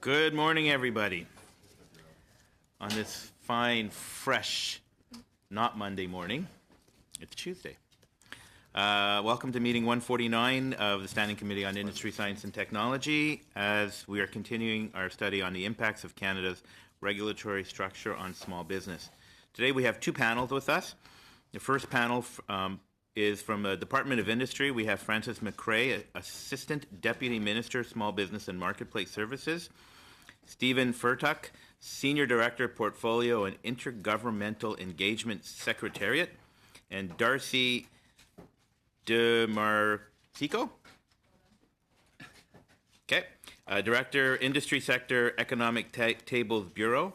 Good morning, everybody. On this fine, fresh, not Monday morning, it's Tuesday. Welcome to meeting 149 of the Standing Committee on Industry, Science and Technology, as we are continuing our study on the impacts of Canada's regulatory structure on small business. Today we have two panels with us. The first panel is from the Department of Industry. We have Frances McRae, Assistant Deputy Minister, Small Business and Marketplace Services, Stephen Furtuck, Senior Director, Portfolio and Intergovernmental Engagement Secretariat, and Darcy DeMartico, Director, Industry Sector, Economic Tables Bureau.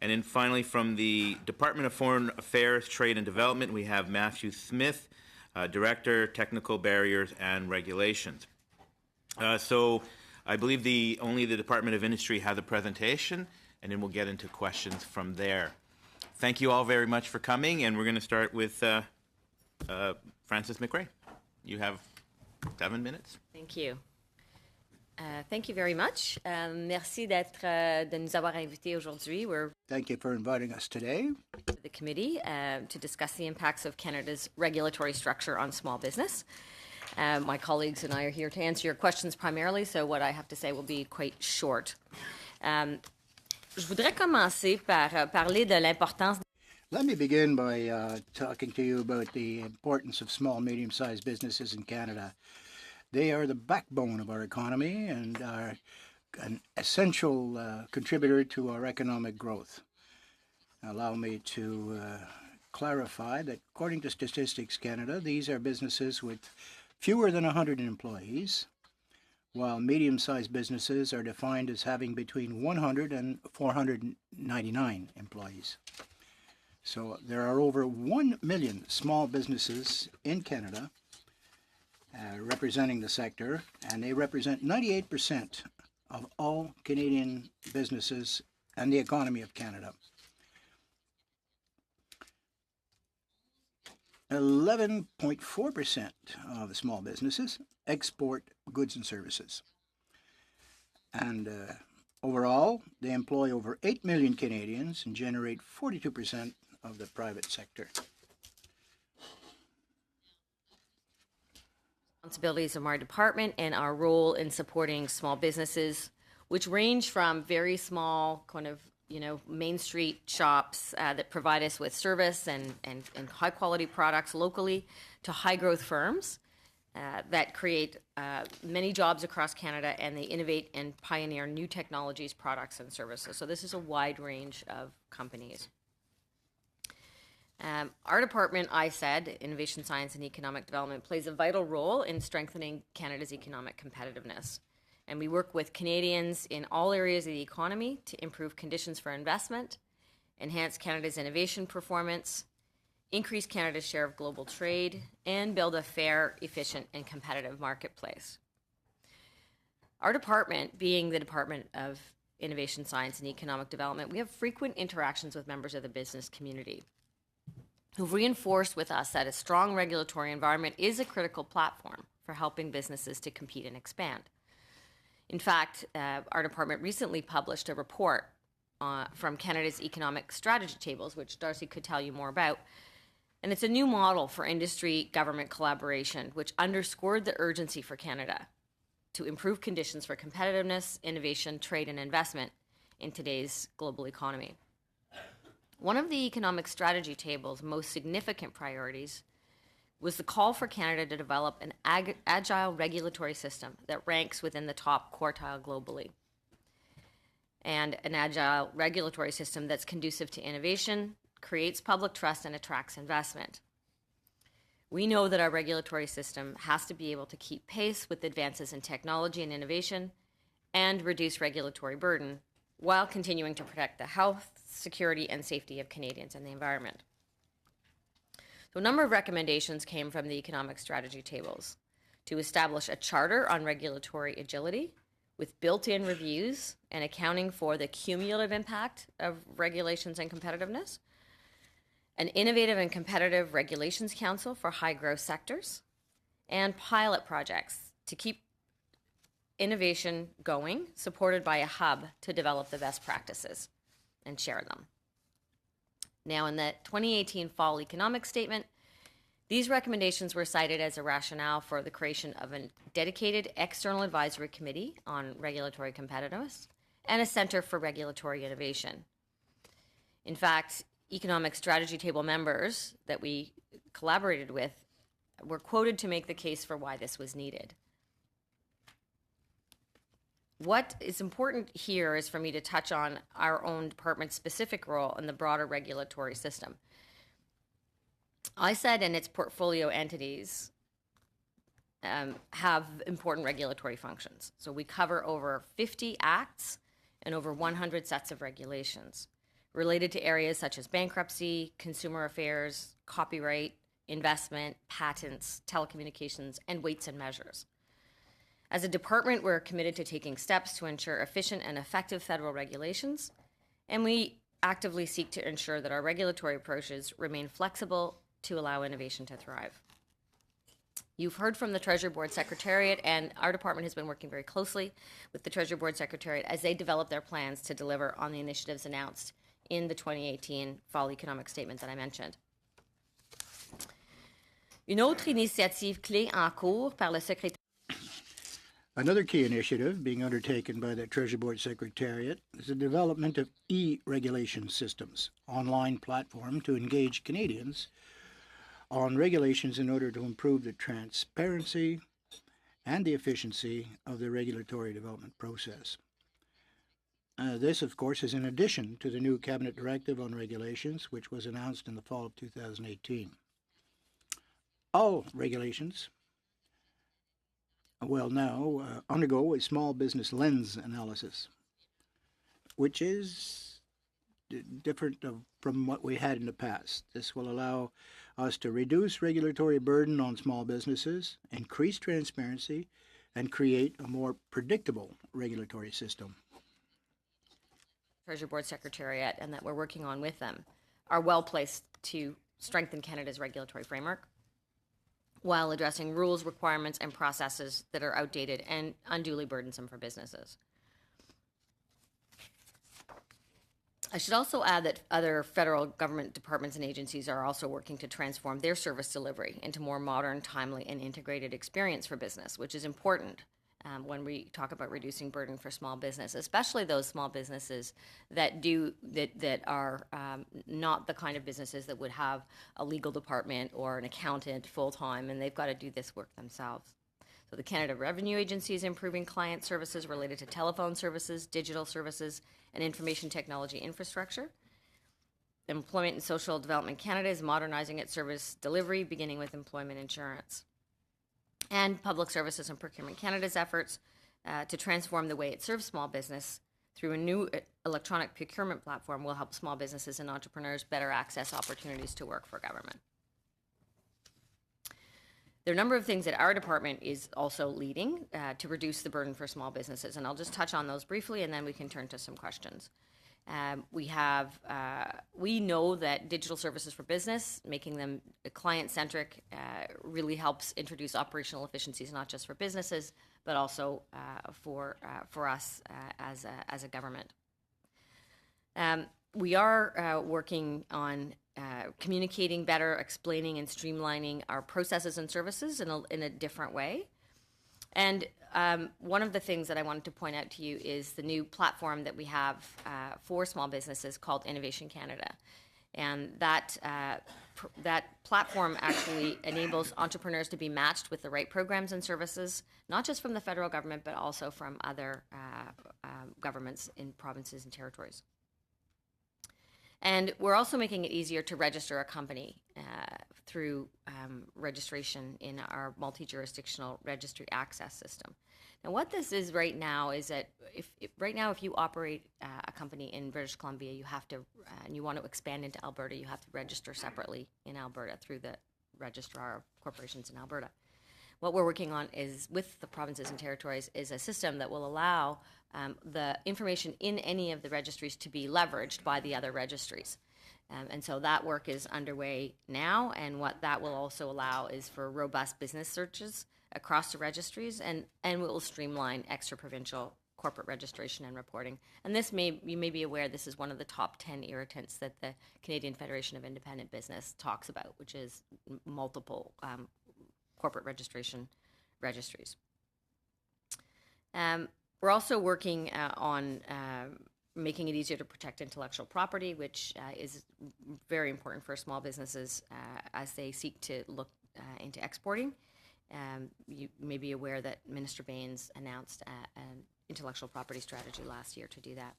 And then finally, from the Department of Foreign Affairs, Trade and Development, we have Matthew Smith, Director, Technical Barriers and Regulations. So I believe only the Department of Industry has a presentation, and then we'll get into questions from there. Thank you all very much for coming, and we're going to start with Frances McRae. You have 7 minutes. Thank you. Thank you very much. Merci de nous avoir invités aujourd'hui. Thank you for inviting us today. The committee to discuss the impacts of Canada's regulatory structure on small business. My colleagues and I are here to answer your questions primarily, so what I have to say will be quite short. Je voudrais commencer par parler de l'importance. Let me begin by talking to you about the importance of small, medium-sized businesses in Canada. They are the backbone of our economy and are an essential contributor to our economic growth. Allow me to clarify that according to Statistics Canada, these are businesses with fewer than 100 employees, while medium-sized businesses are defined as having between 100 and 499 employees. So there are over 1 million small businesses in Canada representing the sector, and they represent 98% of all Canadian businesses and the economy of Canada. 11.4% of the small businesses export goods and services. And overall, they employ over 8 million Canadians and generate 42% of the private sector. Responsibilities of my department and our role in supporting small businesses, which range from very small Main Street shops that provide us with service and high quality products locally to high growth firms that create many jobs across Canada, and they innovate and pioneer new technologies, products and services. So this is a wide range of companies. Our department, Innovation, Science and Economic Development, plays a vital role in strengthening Canada's economic competitiveness. And we work with Canadians in all areas of the economy to improve conditions for investment, enhance Canada's innovation performance, increase Canada's share of global trade, and build a fair, efficient, and competitive marketplace. Our department, being the Department of Innovation, Science and Economic Development, we have frequent interactions with members of the business community who've reinforced with us that a strong regulatory environment is a critical platform for helping businesses to compete and expand. In fact, our department recently published a report from Canada's Economic Strategy Tables, which Darcy could tell you more about. And it's a new model for industry-government collaboration, which underscored the urgency for Canada to improve conditions for competitiveness, innovation, trade, and investment in today's global economy. One of the Economic Strategy Table's most significant priorities was the call for Canada to develop an agile regulatory system that ranks within the top quartile globally, and an agile regulatory system that's conducive to innovation, creates public trust, and attracts investment. We know that our regulatory system has to be able to keep pace with advances in technology and innovation and reduce regulatory burden while continuing to protect the health, security, and safety of Canadians and the environment. So a number of recommendations came from the Economic Strategy Tables to establish a charter on regulatory agility with built-in reviews and accounting for the cumulative impact of regulations and competitiveness, an innovative and competitive regulations council for high-growth sectors, and pilot projects to keep innovation going, supported by a hub to develop the best practices and share them. Now, in the 2018 Fall Economic Statement, these recommendations were cited as a rationale for the creation of a dedicated external advisory committee on regulatory competitiveness and a Center for Regulatory Innovation. In fact, economic strategy table members that we collaborated with were quoted to make the case for why this was needed. What is important here is for me to touch on our own department's specific role in the broader regulatory system. ISED and its portfolio entities have important regulatory functions. So we cover over 50 acts and over 100 sets of regulations related to areas such as bankruptcy, consumer affairs, copyright, investment, patents, telecommunications, and weights and measures. As a department, we're committed to taking steps to ensure efficient and effective federal regulations, and we actively seek to ensure that our regulatory approaches remain flexible to allow innovation to thrive. You've heard from the Treasury Board Secretariat, and our department has been working very closely with the Treasury Board Secretariat as they develop their plans to deliver on the initiatives announced in the 2018 Fall Economic Statement that I mentioned. Une autre initiative clé en cours par le secrétaire. Another key initiative being undertaken by the Treasury Board Secretariat is the development of e-regulation systems, online platform to engage Canadians on regulations in order to improve the transparency and the efficiency of the regulatory development process. This, of course, is in addition to the new Cabinet Directive on Regulations, which was announced in the fall of 2018. All regulations will now undergo a small business lens analysis, which is different from what we had in the past. This will allow us to reduce regulatory burden on small businesses, increase transparency, and create a more predictable regulatory system. Treasury Board Secretariat, and that we're working on with them, are well placed to strengthen Canada's regulatory framework while addressing rules, requirements, and processes that are outdated and unduly burdensome for businesses. I should also add that other federal government departments and agencies are also working to transform their service delivery into more modern, timely, and integrated experience for business, which is important when we talk about reducing burden for small business, especially those small businesses that are not the kind of businesses that would have a legal department or an accountant full-time, and they've got to do this work themselves. So the Canada Revenue Agency is improving client services related to telephone services, digital services, and information technology infrastructure. Employment and Social Development Canada is modernizing its service delivery, beginning with employment insurance. And Public Services and Procurement Canada's efforts to transform the way it serves small business through a new electronic procurement platform will help small businesses and entrepreneurs better access opportunities to work for government. There are a number of things that our department is also leading to reduce the burden for small businesses, and I'll just touch on those briefly, and then we can turn to some questions. We know that digital services for business, making them client-centric, really helps introduce operational efficiencies, not just for businesses, but also for us as a government. We are working on communicating better, explaining and streamlining our processes and services in a different way. And one of the things that I wanted to point out to you is the new platform that we have for small businesses called Innovation Canada. And that platform actually enables entrepreneurs to be matched with the right programs and services, not just from the federal government, but also from other governments in provinces and territories. And we're also making it easier to register a company through registration in our multi-jurisdictional registry access system. Now, what this is right now is that if you operate a company in British Columbia, you have to, and you want to expand into Alberta, you have to register separately in Alberta through the Registrar of Corporations in Alberta. What we're working on is, with the provinces and territories, is a system that will allow the information in any of the registries to be leveraged by the other registries. And so that work is underway now, and what that will also allow is for robust business searches across the registries, and it will streamline extra-provincial corporate registration and reporting. And you may be aware, this is one of the top 10 irritants that the Canadian Federation of Independent Business talks about, which is multiple corporate registration registries. We're also working on making it easier to protect intellectual property, which is very important for small businesses as they seek to look into exporting. You may be aware that Minister Baines announced an intellectual property strategy last year to do that.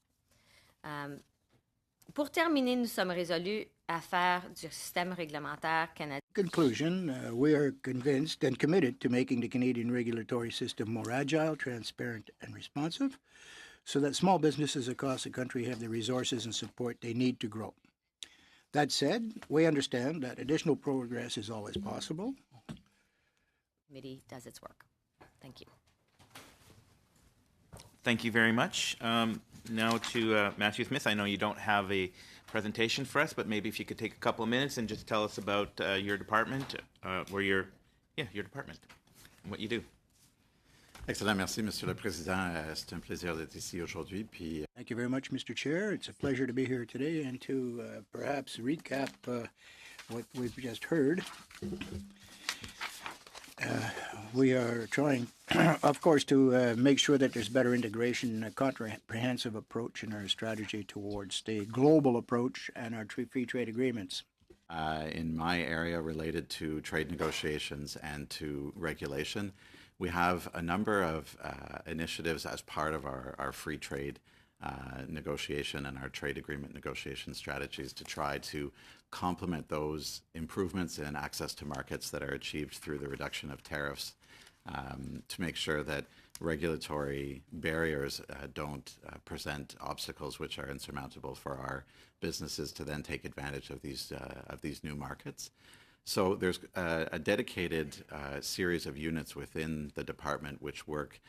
Pour terminer, nous sommes résolus à faire du système réglementaire canadien. Conclusion, we are convinced and committed to making the Canadian regulatory system more agile, transparent, and responsive, so that small businesses across the country have the resources and support they need to grow. That said, we understand that additional progress is always possible. The committee does its work. Thank you. Thank you very much. Now to Matthew Smith. I know you don't have a presentation for us, but maybe if you could take a couple of minutes and just tell us about your department, your department, and what you do. Excellent, merci, Monsieur le Président. C'est un plaisir d'être ici aujourd'hui. Puis, Thank you very much, Mr. Chair. It's a pleasure to be here today and to perhaps recap what we've just heard. We are trying, of course, to make sure that there's better integration, a comprehensive approach in our strategy towards the global approach and our free trade agreements. in my area related to trade negotiations and to regulation, we have a number of initiatives as part of our free trade negotiation and our trade agreement negotiation strategies to try to complement those improvements in access to markets that are achieved through the reduction of tariffs, to make sure that regulatory barriers don't present obstacles which are insurmountable for our businesses to then take advantage of these new markets. So there's a dedicated series of units within the department which work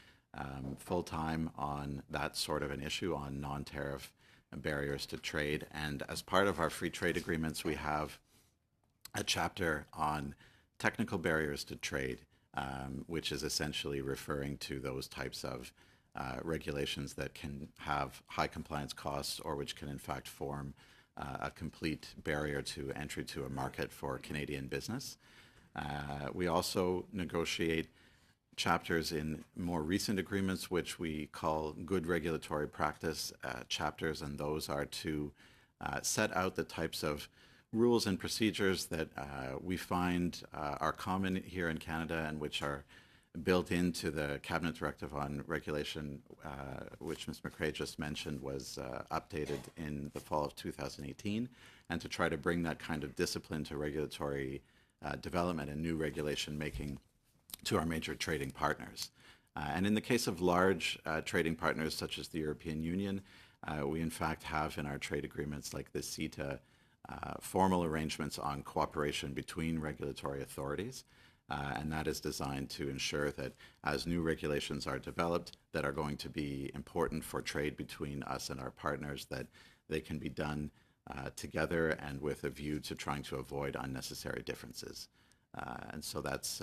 full-time on that sort of an issue, on non-tariff barriers to trade. And as part of our free trade agreements, we have a chapter on technical barriers to trade, which is essentially referring to those types of regulations that can have high compliance costs or which can in fact form a complete barrier to entry to a market for Canadian business. We also negotiate chapters in more recent agreements, which we call good regulatory practice chapters, and those are to set out the types of rules and procedures that we find are common here in Canada and which are built into the Cabinet Directive on Regulation, which Ms. McRae just mentioned was updated in the fall of 2018, and to try to bring that kind of discipline to regulatory development and new regulation making to our major trading partners. And in the case of large trading partners such as the European Union, we in fact have in our trade agreements like the CETA formal arrangements on cooperation between regulatory authorities. And that is designed to ensure that as new regulations are developed that are going to be important for trade between us and our partners, that they can be done together and with a view to trying to avoid unnecessary differences. And so that's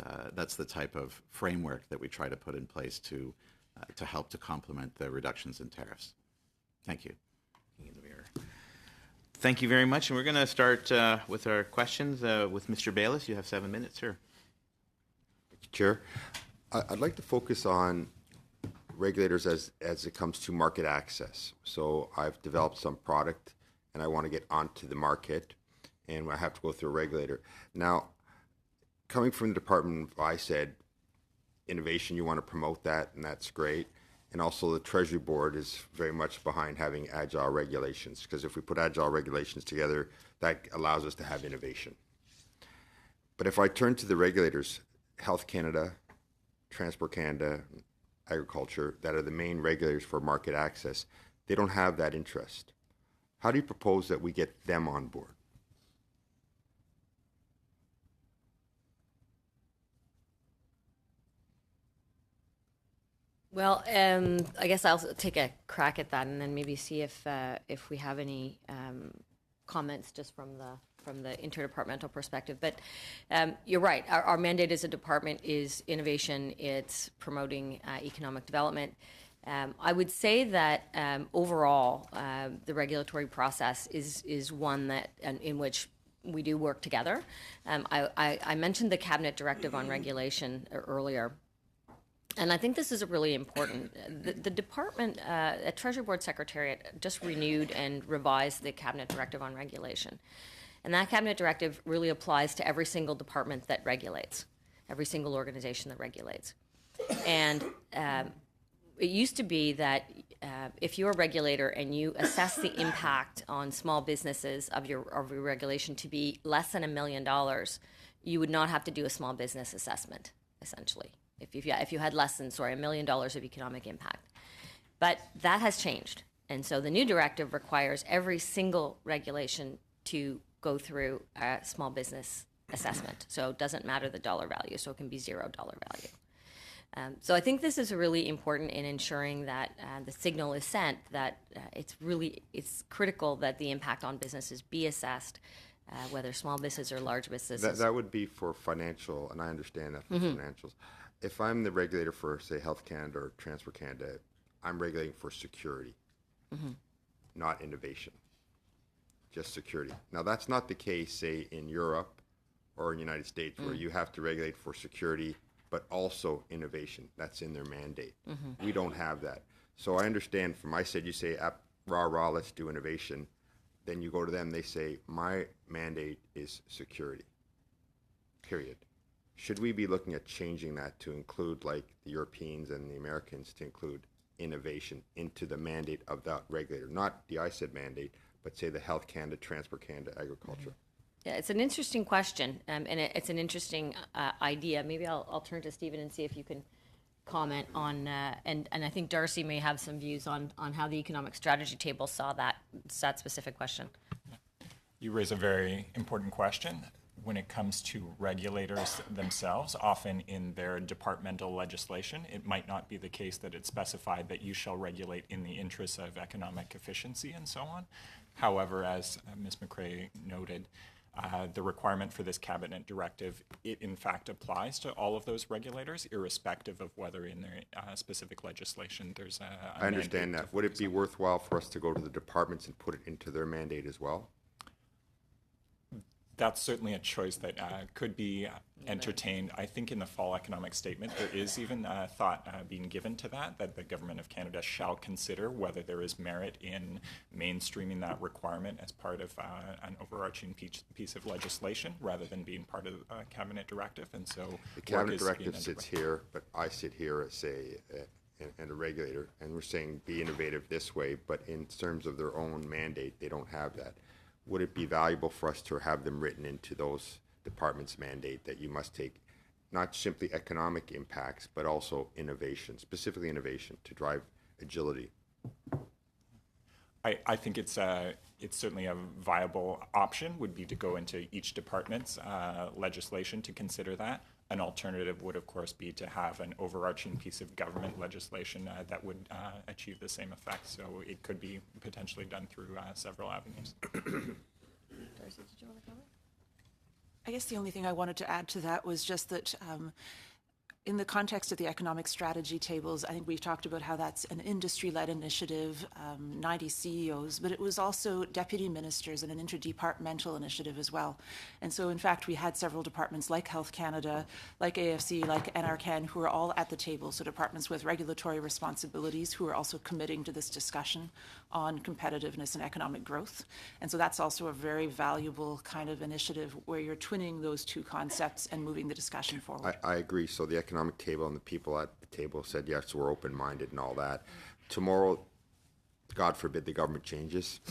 the type of framework that we try to put in place to help to complement the reductions in tariffs. Thank you. Thank you very much. And we're going to start with our questions with Mr. Bayless. You have 7 minutes, sir. Chair, I'd like to focus on regulators as it comes to market access. So I've developed some product and I want to get onto the market and I have to go through a regulator. Now, coming from the department, I said innovation, you want to promote that, and that's great. And also the Treasury Board is very much behind having agile regulations, because if we put agile regulations together, that allows us to have innovation. But if I turn to the regulators, Health Canada, Transport Canada, Agriculture, that are the main regulators for market access, they don't have that interest. How do you propose that we get them on board? Well, I guess I'll take a crack at that and then maybe see if we have any comments just from from the interdepartmental perspective. But you're right. Our mandate as a department is innovation. It's promoting economic development. I would say that overall, the regulatory process is one that in which we do work together. I mentioned the Cabinet Directive on Regulation earlier. And I think this is really important. The department, Treasury Board Secretariat, just renewed and revised the Cabinet Directive on Regulation. And that Cabinet Directive really applies to every single department that regulates, every single organization that regulates. And it used to be that if you're a regulator and you assess the impact on small businesses of your regulation to be less than $1 million, you would not have to do a small business assessment, essentially, if you had less than, $1 million of economic impact. But that has changed. And so the new directive requires every single regulation to go through a small business assessment. So it doesn't matter the dollar value, so it can be $0 value. So I think this is really important in ensuring that the signal is sent that it's critical that the impact on businesses be assessed, whether small businesses or large businesses. That would be for financial, and I understand that for financials. If I'm the regulator for, say, Health Canada or Transport Canada, I'm regulating for security, not innovation, just security. Now, that's not the case, say, in Europe or in the United States, where you have to regulate for security, but also innovation. That's in their mandate. We don't have that. So I understand from my side, you say, rah, let's do innovation. Then you go to them, they say, my mandate is security, period. Should we be looking at changing that to include, like the Europeans and the Americans, to include innovation into the mandate of that regulator? Not the ISED mandate, but say the Health Canada, Transport Canada, Agriculture. Yeah, it's an interesting question, and it's an interesting idea. Maybe I'll turn to Stephen and see if you can comment on, and I think Darcy may have some views on how the economic strategy table saw that specific question. You raise a very important question. When it comes to regulators themselves, often in their departmental legislation, it might not be the case that it's specified that you shall regulate in the interests of economic efficiency and so on. However, as Ms. McCrae noted, the requirement for this cabinet directive, it in fact applies to all of those regulators, irrespective of whether in their specific legislation there's a I understand that. Would it be worthwhile for us to go to the departments and put it into their mandate as well? That's certainly a choice that could be entertained. I think in the fall economic statement, there is even thought being given to that the Government of Canada shall consider whether there is merit in mainstreaming that requirement as part of an overarching piece of legislation rather than being part of a cabinet directive. And so the cabinet directive sits here, but I sit here as and a regulator, and we're saying be innovative this way, but in terms of their own mandate, they don't have that. Would it be valuable for us to have them written into those departments' mandate that you must take not simply economic impacts, but also innovation, specifically innovation, to drive agility? I think it's certainly a viable option would be to go into each department's legislation to consider that. An alternative would, of course, be to have an overarching piece of government legislation that would achieve the same effect. So it could be potentially done through several avenues. Darcy, did you want to comment? I guess the only thing I wanted to add to that was just that in the context of the economic strategy tables, I think we've talked about how that's an industry-led initiative, 90 CEOs, but it was also deputy ministers and an interdepartmental initiative as well. And so, in fact, we had several departments like Health Canada, like AFC, like NRCan, who are all at the table, so departments with regulatory responsibilities who are also committing to this discussion on competitiveness and economic growth. And so that's also a very valuable kind of initiative where you're twinning those two concepts and moving the discussion forward. I agree. So the economic table and the people at the table said, yes, we're open-minded and all that. Tomorrow, God forbid, the government changes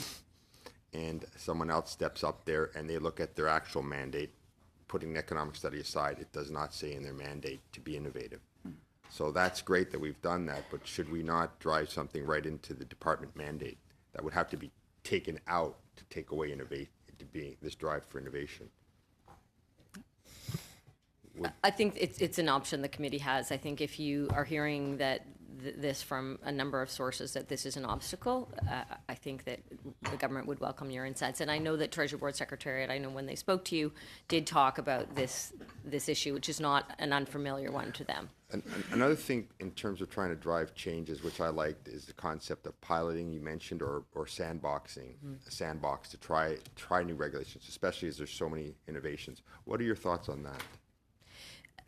and someone else steps up there and they look at their actual mandate, putting the economic study aside, it does not say in their mandate to be innovative. So that's great that we've done that, but should we not drive something right into the department mandate that would have to be taken out to take away innovation, to be this drive for innovation? I think it's an option the committee has. I think if you are hearing that this from a number of sources that this is an obstacle. I think that the government would welcome your insights. And I know that Treasury Board Secretariat, I know when they spoke to you, did talk about this issue, which is not an unfamiliar one to them. Another thing in terms of trying to drive changes, which I liked, is the concept of piloting you mentioned, or sandboxing, a sandbox to try new regulations, especially as there's so many innovations. What are your thoughts on that?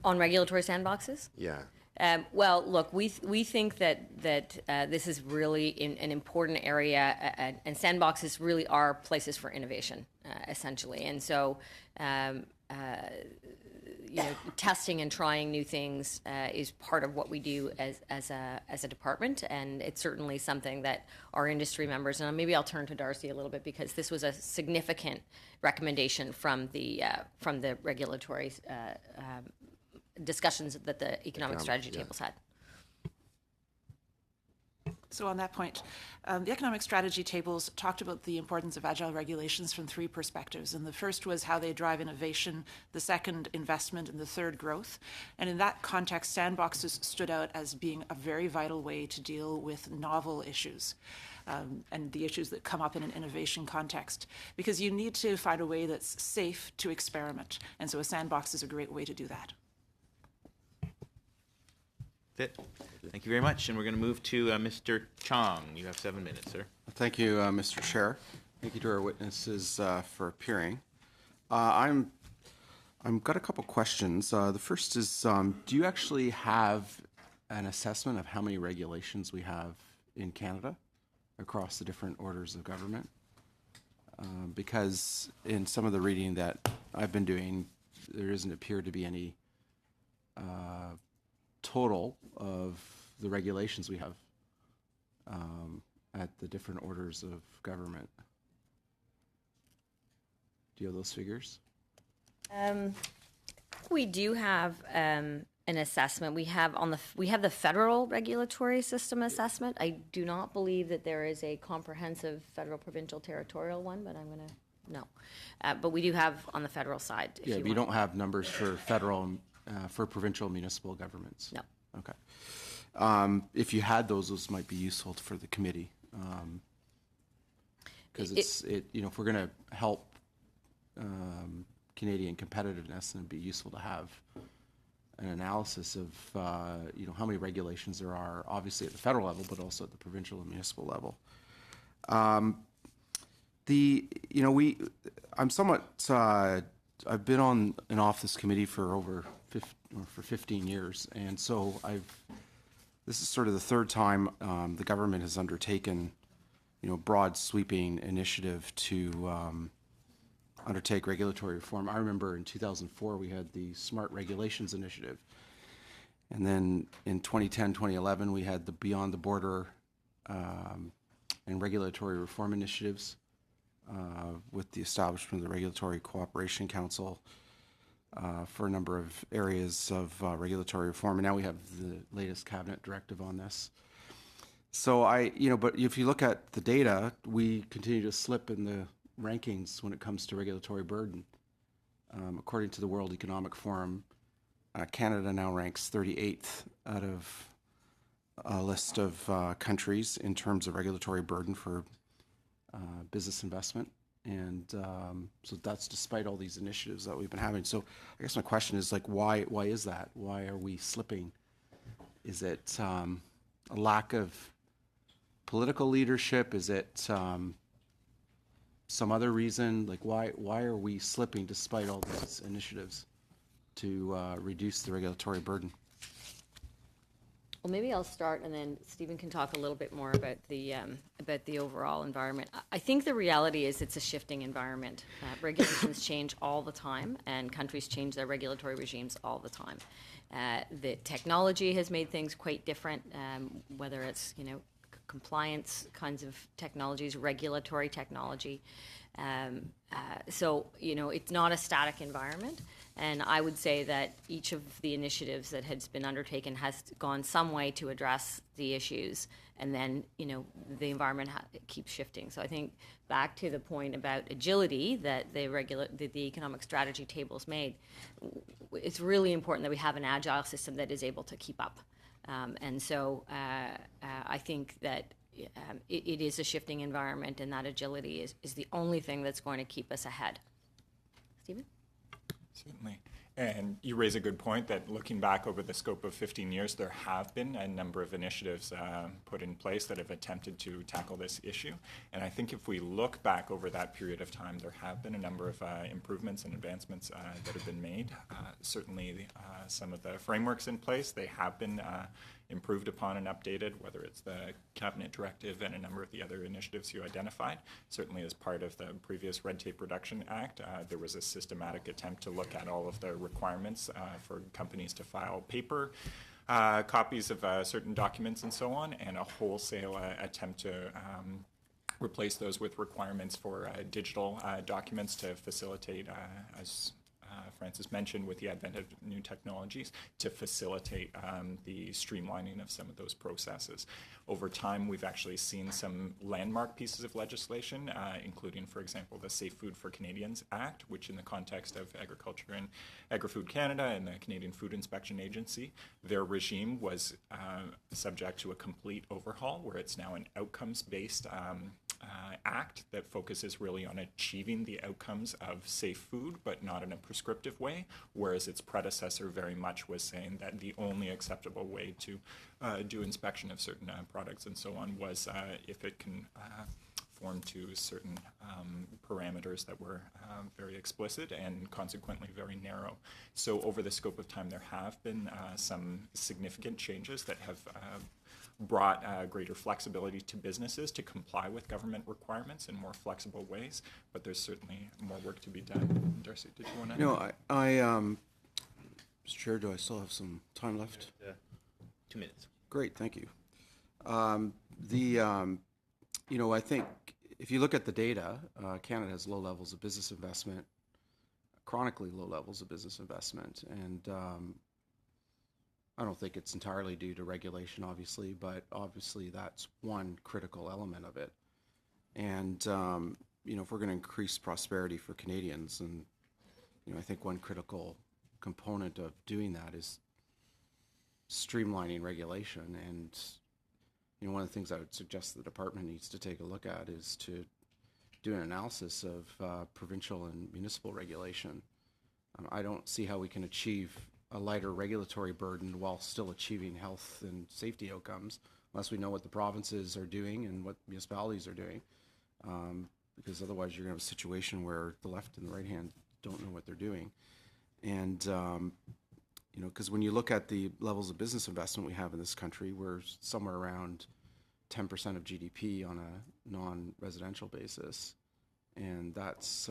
On regulatory sandboxes? Yeah. Well, look, we think that this is really an important area, and sandboxes really are places for innovation, essentially. And so, testing and trying new things is part of what we do as a department, and it's certainly something that our industry members, and maybe I'll turn to Darcy a little bit, because this was a significant recommendation from the regulatory discussions that the economic strategy tables had. So on that point, the economic strategy tables talked about the importance of agile regulations from three perspectives. And the first was how they drive innovation, the second, investment, and the third, growth. And in that context, sandboxes stood out as being a very vital way to deal with novel issues. And the issues that come up in an innovation context, because you need to find a way that's safe to experiment. And so a sandbox is a great way to do that. Thank you very much. And we're going to move to Mr. Chong. You have 7 minutes, sir. Thank you, Mr. Chair. Thank you to our witnesses for appearing. I've got a couple questions. The first is, do you actually have an assessment of how many regulations we have in Canada across the different orders of government? Because in some of the reading that I've been doing, there doesn't appear to be any total of the regulations we have at the different orders of government. Do you have those figures? We do have an assessment. We have the federal regulatory system assessment. I do not believe that there is a comprehensive federal, provincial, territorial one, but I'm going to no. But we do have on the federal side. Yeah, but you don't have numbers for federal, for provincial, municipal governments. No. Okay. If you had those might be useful for the committee, because if we're going to help Canadian competitiveness, then it'd be useful to have an analysis of how many regulations there are, obviously at the federal level, but also at the provincial and municipal level. I'm somewhat. I've been on and off this committee for for 15 years, and so this is sort of the third time the government has undertaken, broad sweeping initiative to undertake regulatory reform. I remember in 2004 we had the Smart Regulations Initiative, and then in 2010, 2011 we had the Beyond the Border and Regulatory Reform Initiatives with the establishment of the Regulatory Cooperation Council for a number of areas of regulatory reform, and now we have the latest cabinet directive on this. So but if you look at the data, we continue to slip in the rankings when it comes to regulatory burden. According to the World Economic Forum, Canada now ranks 38th out of a list of countries in terms of regulatory burden for business investment. And so that's despite all these initiatives that we've been having. So I guess my question is, why is that? Why are we slipping? Is it a lack of political leadership? Is it some other reason? Why are we slipping despite all these initiatives to reduce the regulatory burden? Well, maybe I'll start, and then Stephen can talk a little bit more about the overall environment. I think the reality is it's a shifting environment. Regulations change all the time, and countries change their regulatory regimes all the time. The technology has made things quite different, whether it's compliance kinds of technologies, regulatory technology. So it's not a static environment. And I would say that each of the initiatives that has been undertaken has gone some way to address the issues. And then, the environment keeps shifting. So I think back to the point about agility that the economic strategy tables made, it's really important that we have an agile system that is able to keep up And so I think that it is a shifting environment, and that agility is the only thing that's going to keep us ahead. Stephen? Certainly. And you raise a good point that looking back over the scope of 15 years, there have been a number of initiatives put in place that have attempted to tackle this issue. And I think if we look back over that period of time, there have been a number of improvements and advancements that have been made. Certainly some of the frameworks in place, they have been improved upon and updated, whether it's the cabinet directive and a number of the other initiatives you identified. Certainly as part of the previous Red Tape Reduction Act, there was a systematic attempt to look at all of the requirements for companies to file paper copies of certain documents and so on, and a wholesale attempt to replace those with requirements for digital documents to facilitate, as Francis mentioned, with the advent of new technologies, to facilitate the streamlining of some of those processes. Over time, we've actually seen some landmark pieces of legislation, including, for example, the Safe Food for Canadians Act, which in the context of Agriculture and Agri-Food Canada and the Canadian Food Inspection Agency, their regime was subject to a complete overhaul, where it's now an outcomes-based act that focuses really on achieving the outcomes of safe food, but not in a prescriptive way, whereas its predecessor very much was saying that the only acceptable way to do inspection of certain products and so on was if it can conform to certain parameters that were very explicit and consequently very narrow. So over the scope of time, there have been some significant changes that have brought greater flexibility to businesses to comply with government requirements in more flexible ways, but there's certainly more work to be done. Darcy, did you want to? No, Mr. Chair, do I still have some time left? 2 minutes. Great, thank you. I think if you look at the data, Canada has low levels of business investment, chronically low levels of business investment, and I don't think it's entirely due to regulation, obviously, but obviously that's one critical element of it. And, if we're going to increase prosperity for Canadians, and, I think one critical component of doing that is streamlining regulation. And, one of the things I would suggest the department needs to take a look at is to do an analysis of provincial and municipal regulation. I don't see how we can achieve a lighter regulatory burden while still achieving health and safety outcomes, unless we know what the provinces are doing and what municipalities are doing, because otherwise you're going to have a situation where the left and the right hand don't know what they're doing. And, because when you look at the levels of business investment we have in this country, we're somewhere around 10% of GDP on a non-residential basis, and that's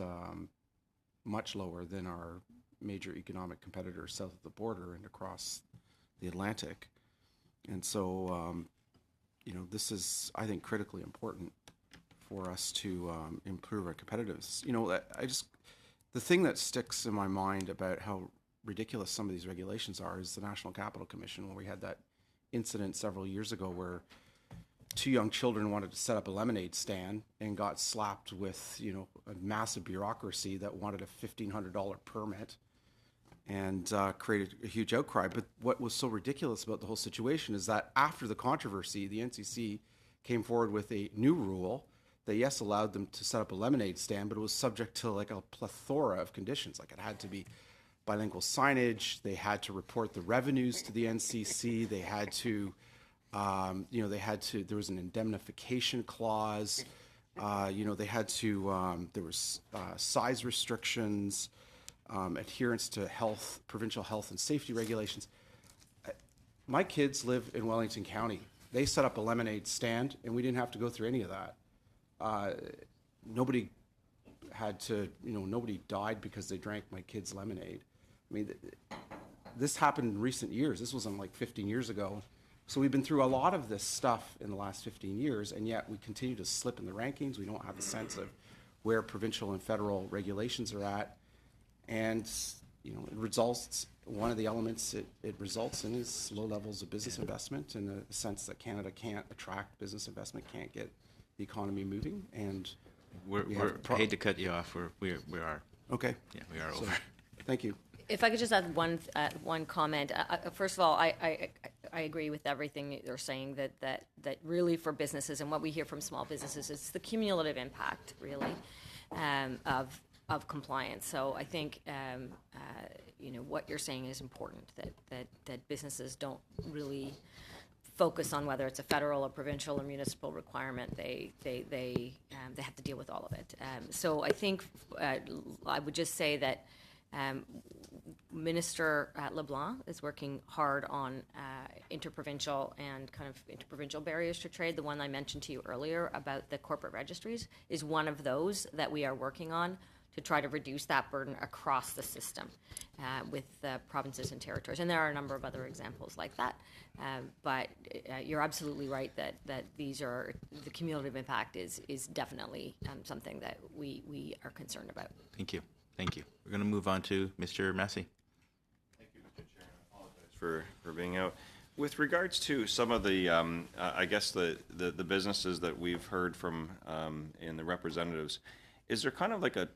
much lower than our major economic competitors south of the border and across the Atlantic. And so, this is, I think, critically important for us to improve our competitiveness. The thing that sticks in my mind about how ridiculous some of these regulations are is the National Capital Commission, when we had that incident several years ago where 2 young children wanted to set up a lemonade stand and got slapped with, a massive bureaucracy that wanted a $1,500 permit and created a huge outcry. But what was so ridiculous about the whole situation is that after the controversy, the NCC came forward with a new rule that, yes, allowed them to set up a lemonade stand, but it was subject to like a plethora of conditions. Like it had to be bilingual signage, they had to report the revenues to the NCC, they had to, there was an indemnification clause, they had to, there was size restrictions, adherence to provincial health and safety regulations. My kids live in Wellington County. They set up a lemonade stand, and we didn't have to go through any of that. Nobody had to, nobody died because they drank my kids' lemonade. I mean, this happened in recent years. This wasn't like 15 years ago. So we've been through a lot of this stuff in the last 15 years, and yet we continue to slip in the rankings. We don't have a sense of where provincial and federal regulations are at. And, it results, one of the elements it results in is low levels of business investment, in the sense that Canada can't attract business investment, can't get the economy moving. And I hate to cut you off. We are. Okay. Yeah, we are over. Thank you. If I could just add one comment. First of all, I I agree with everything that you're saying, that really for businesses, and what we hear from small businesses, is the cumulative impact, really, of compliance. So I think what you're saying is important, that businesses don't really focus on whether it's a federal or provincial or municipal requirement. They have to deal with all of it. So I think I would just say that Minister LeBlanc is working hard on interprovincial and kind of interprovincial barriers to trade. The one I mentioned to you earlier about the corporate registries is one of those that we are working on to try to reduce that burden across the system with provinces and territories. And there are a number of other examples like that. But you're absolutely right that these are, the cumulative impact is definitely something that we are concerned about. Thank you. Thank you. We're going to move on to Mr. Massey. Thank you, Mr. Chair. I apologize for being out. With regards to some of the, I guess the businesses that we've heard from in the representatives, is there kind of like a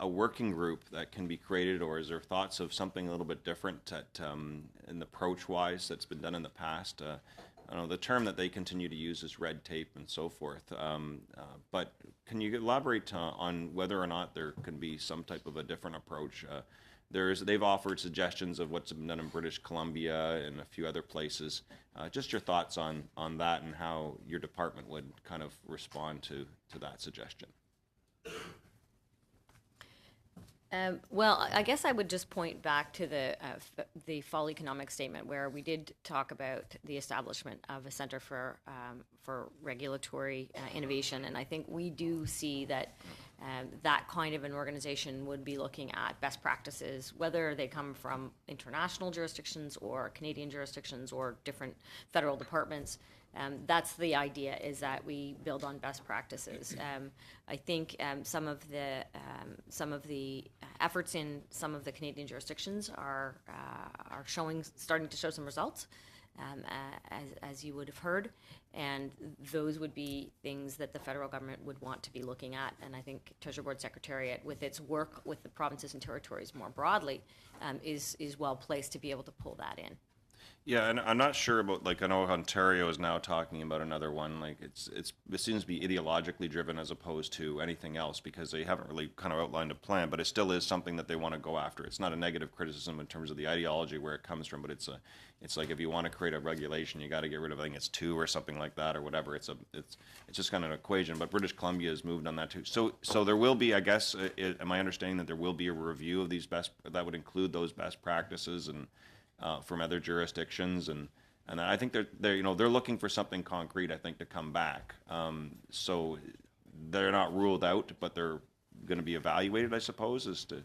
working group that can be created, or is there thoughts of something a little bit different that, in the approach-wise that's been done in the past? I don't know, the term that they continue to use is red tape and so forth. But can you elaborate on whether or not there can be some type of a different approach? They've offered suggestions of what's been done in British Columbia and a few other places. Just your thoughts on that and how your department would kind of respond to that suggestion. Well, I guess I would just point back to the Fall Economic Statement, where we did talk about the establishment of a Center for Regulatory Innovation, and I think we do see that that kind of an organization would be looking at best practices, whether they come from international jurisdictions or Canadian jurisdictions or different federal departments. That's the idea, is that we build on best practices. I think some of the efforts in some of the Canadian jurisdictions are starting to show some results, as you would have heard, and those would be things that the federal government would want to be looking at. And I think Treasury Board Secretariat, with its work with the provinces and territories more broadly, is well placed to be able to pull that in. Yeah, and I'm not sure about, like, I know Ontario is now talking about another one. Like, it seems to be ideologically driven as opposed to anything else, because they haven't really kind of outlined a plan, but it still is something that they want to go after. It's not a negative criticism in terms of the ideology where it comes from, but it's like, if you want to create a regulation, you got to get rid of, I think it's 2 or something like that or whatever. It's just kind of an equation, but British Columbia has moved on that too. So there will be, I guess, am I understanding that there will be a review of these that would include those best practices and from other jurisdictions, and I think they're looking for something concrete, I think, to come back. So they're not ruled out, but they're going to be evaluated, I suppose, as to.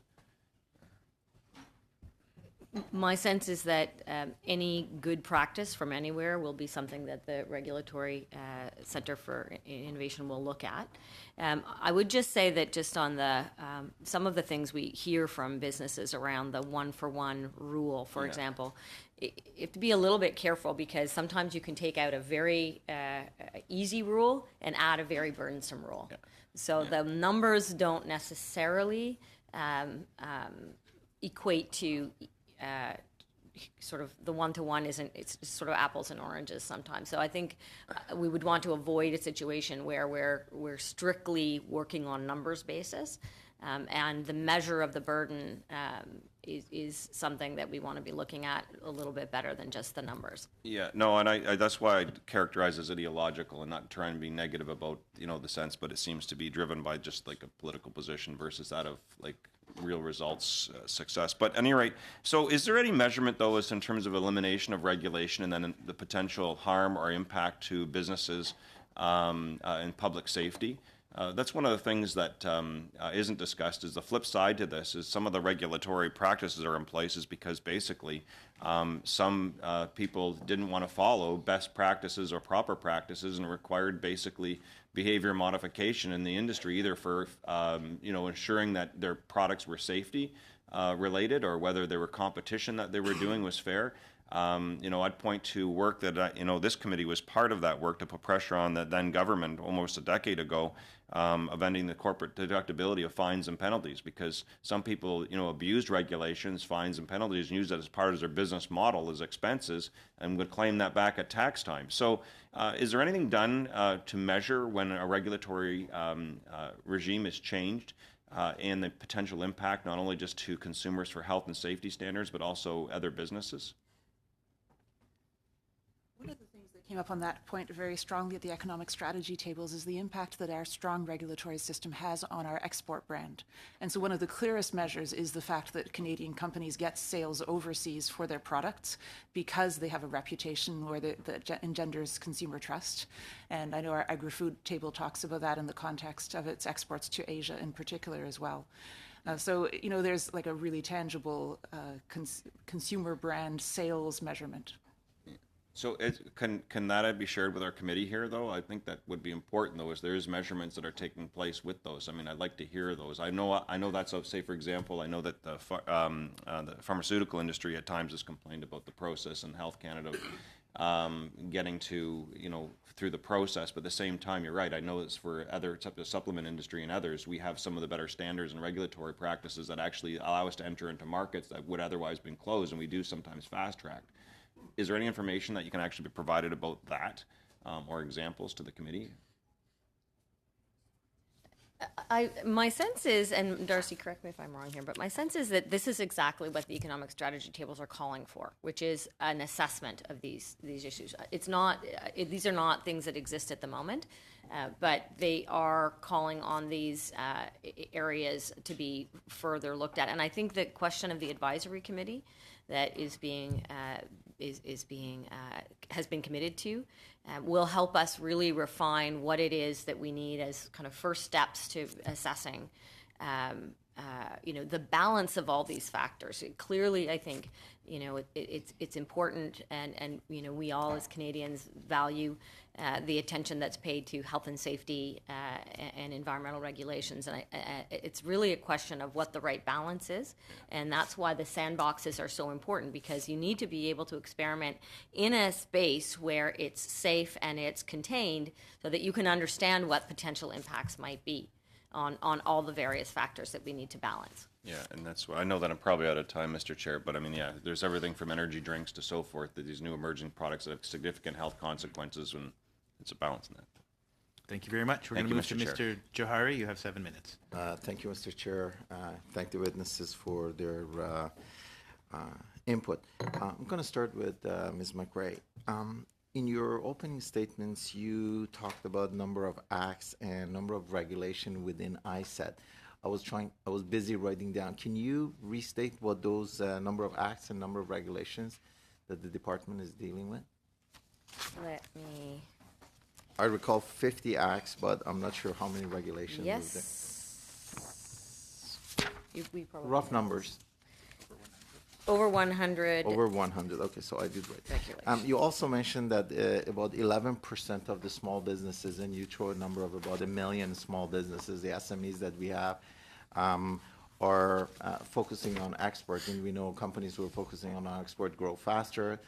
My sense is that any good practice from anywhere will be something that the Regulatory Center for Innovation will look at. I would just say that just on the some of the things we hear from businesses around the one-for-one rule, for example, you have to be a little bit careful, because sometimes you can take out a very easy rule and add a very burdensome rule. Yeah. So the numbers don't necessarily equate to sort of the one-to-one isn't, it's sort of apples and oranges sometimes. So I think we would want to avoid a situation where we're strictly working on numbers basis, and the measure of the burden is something that we want to be looking at a little bit better than just the numbers. Yeah, no, and I that's why I characterize as ideological and not trying to be negative about the sense, but it seems to be driven by just like a political position versus that of like real results, success. But at any rate, so is there any measurement, though, as in terms of elimination of regulation and then the potential harm or impact to businesses and public safety? That's one of the things that isn't discussed. Is the flip side to this is some of the regulatory practices are in place is because basically some people didn't want to follow best practices or proper practices and required basically behavior modification in the industry, either for ensuring that their products were safety related, or whether they were competition that they were doing was fair. I'd point to work that, this committee was part of that work to put pressure on the then government almost a decade ago, of ending the corporate deductibility of fines and penalties, because some people, abused regulations, fines and penalties, and used that as part of their business model as expenses and would claim that back at tax time. So is there anything done to measure when a regulatory regime is changed and the potential impact not only just to consumers for health and safety standards, but also other businesses? One of the things that came up on that point very strongly at the economic strategy tables is the impact that our strong regulatory system has on our export brand. And so one of the clearest measures is the fact that Canadian companies get sales overseas for their products because they have a reputation where that engenders consumer trust. And I know our agri-food table talks about that in the context of its exports to Asia in particular as well. So there's like a really tangible consumer brand sales measurement. So can that be shared with our committee here, though? I think that would be important, though, is there is measurements that are taking place with those. I mean, I'd like to hear those. I know that's, say, for example, I know that the pharmaceutical industry at times has complained about the process, and Health Canada getting to, through the process. But at the same time, you're right. I know it's for other, the supplement industry and others, we have some of the better standards and regulatory practices that actually allow us to enter into markets that would otherwise have been closed, and we do sometimes fast track. Is there any information that you can actually be provided about that, or examples to the committee? My sense is, and Darcy, correct me if I'm wrong here, but my sense is that this is exactly what the economic strategy tables are calling for, which is an assessment of these issues. It's not; these are not things that exist at the moment, but they are calling on these areas to be further looked at. And I think the question of the advisory committee that has been committed to will help us really refine what it is that we need as kind of first steps to assessing the balance of all these factors. Clearly, I think it's important, and we all as Canadians value the attention that's paid to health and safety and environmental regulations, and it's really a question of what the right balance is, and that's why the sandboxes are so important, because you need to be able to experiment in a space where it's safe and it's contained, so that you can understand what potential impacts might be on all the various factors that we need to balance. Yeah, and that's why I know that I'm probably out of time, Mr. Chair, but I mean, yeah, there's everything from energy drinks to so forth, that these new emerging products that have significant health consequences, and it's a balance in that. Thank you very much. We're going to move to Mr. Johari. You have 7 minutes. Thank you, Mr. Chair. Thank the witnesses for their input. I'm going to start with Ms. McRae. In your opening statements, you talked about number of acts and number of regulation within ISED. I was busy writing down. Can you restate what those number of acts and number of regulations that the department is dealing with? Let me. I recall 50 acts, but I'm not sure how many regulations. Yes. We probably rough numbers. Over 100. Over 100. Okay, so I did right. You also mentioned that about 11% of the small businesses, and you throw a number of about 1 million small businesses, the SMEs that we have, are focusing on export. And we know companies who are focusing on export grow faster,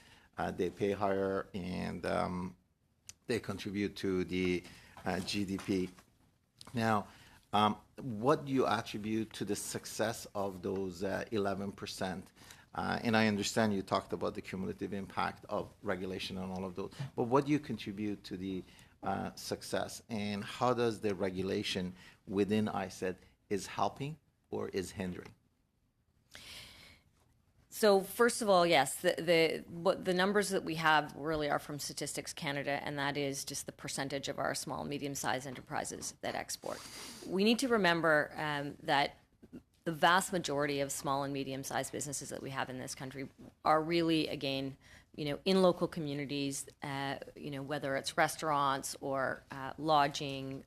they pay higher, and they contribute to the GDP. Now, what do you attribute to the success of those 11%? And I understand you talked about the cumulative impact of regulation on all of those, but what do you contribute to the success, and how does the regulation within ISED is helping or is hindering? So first of all, yes, the numbers that we have really are from Statistics Canada, and that is just the percentage of our small, medium-sized enterprises that export. We need to remember that the vast majority of small and medium-sized businesses that we have in this country are really, again, in local communities, whether it's restaurants or lodging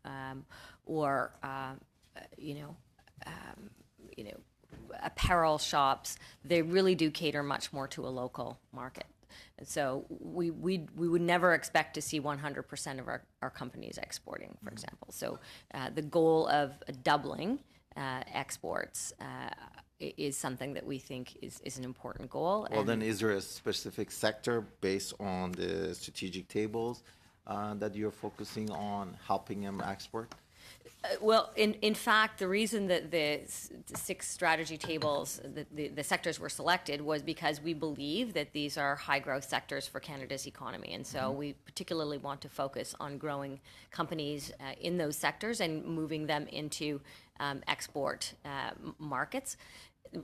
or apparel shops. They really do cater much more to a local market. And so we would never expect to see 100% of our companies exporting, for example. So the goal of doubling exports is something that we think is an important goal. Well, And- then is there a specific sector based on the strategic tables that you're focusing on helping them export? Well, in fact, the reason that the 6 strategy tables, the sectors were selected was because we believe that these are high growth sectors for Canada's economy. And so we particularly want to focus on growing companies in those sectors and moving them into export markets.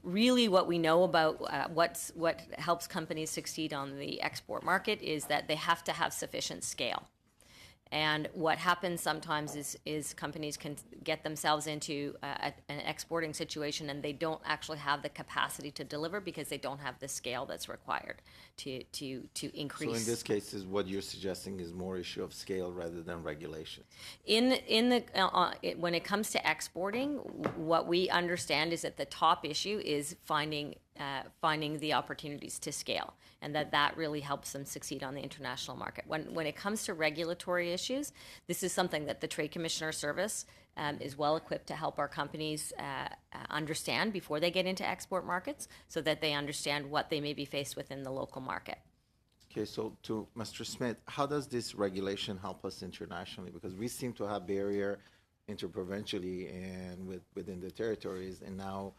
Really, what we know about what helps companies succeed on the export market is that they have to have sufficient scale. And what happens sometimes is companies can get themselves into an exporting situation and they don't actually have the capacity to deliver because they don't have the scale that's required to increase. So in this case, is what you're suggesting is more issue of scale rather than regulation? When it comes to exporting, what we understand is that the top issue is finding the opportunities to scale, and that really helps them succeed on the international market. When it comes to regulatory issues, this is something that the Trade Commissioner Service is well equipped to help our companies understand before they get into export markets, so that they understand what they may be faced with in the local market. Okay, so to Mr. Smith, how does this regulation help us internationally? Because we seem to have barrier interprovincially and within the territories, and now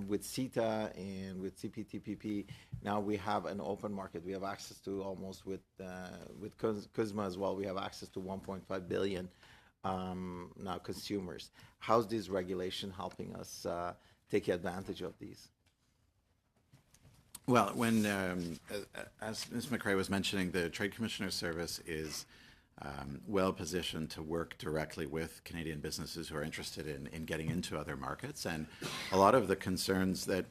with CETA and with CPTPP, now we have an open market. We have access to almost with CUSMA as well. We have access to 1.5 billion now consumers. How's this regulation helping us take advantage of these? Well, as Ms. McRae was mentioning, the Trade Commissioner Service is well positioned to work directly with Canadian businesses who are interested in getting into other markets. And a lot of the concerns that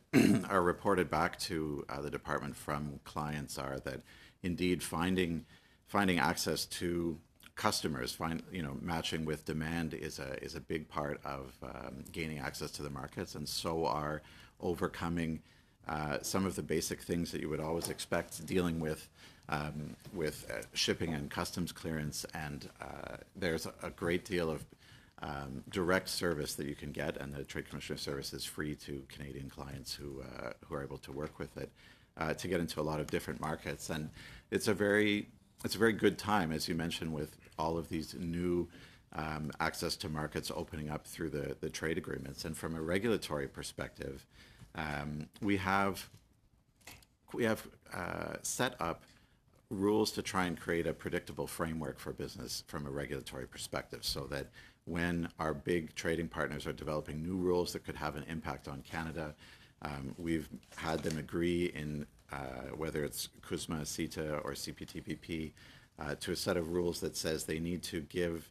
are reported back to the department from clients are that indeed finding access to customers, matching with demand is a big part of gaining access to the markets, and so are overcoming some of the basic things that you would always expect dealing with shipping and customs clearance. And there's a great deal of direct service that you can get, and the Trade Commissioner Service is free to Canadian clients who are able to work with it to get into a lot of different markets. And it's a very good time, as you mentioned, with all of these new access to markets opening up through the trade agreements. And from a regulatory perspective, we have set up rules to try and create a predictable framework for business from a regulatory perspective, so that when our big trading partners are developing new rules that could have an impact on Canada, we've had them agree in whether it's CUSMA, CETA, or CPTPP, to a set of rules that says they need to give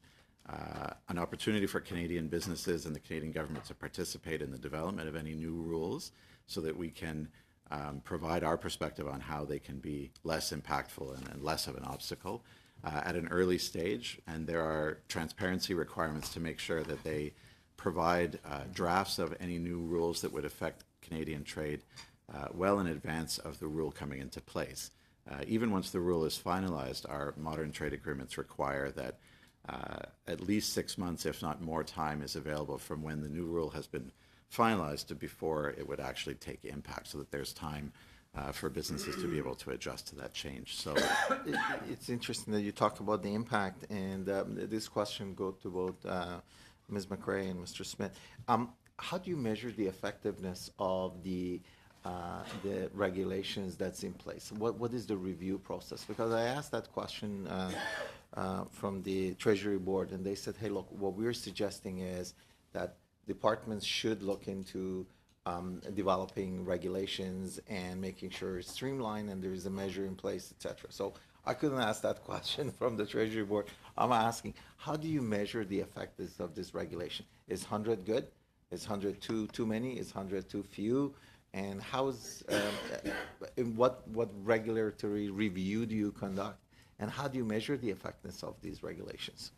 an opportunity for Canadian businesses and the Canadian government to participate in the development of any new rules, so that we can provide our perspective on how they can be less impactful and less of an obstacle at an early stage. And there are transparency requirements to make sure that they provide drafts of any new rules that would affect Canadian trade well in advance of the rule coming into place. Even once the rule is finalized, our modern trade agreements require that at least 6 months, if not more time, is available from when the new rule has been finalized to before it would actually take impact, so that there's time for businesses to be able to adjust to that change. So It's interesting that you talk about the impact, and this question goes to both Ms. McRae and Mr. Smith. How do you measure the effectiveness of the regulations that's in place? What is the review process? Because I asked that question from the Treasury Board, and they said, hey, look, what we're suggesting is that departments should look into developing regulations and making sure it's streamlined and there is a measure in place, etc. So I couldn't ask that question from the Treasury Board. I'm asking, how do you measure the effectiveness of this regulation? Is 100 good? Is 100 too many? Is 100 too few? And what regulatory review do you conduct? And how do you measure the effectiveness of these regulations?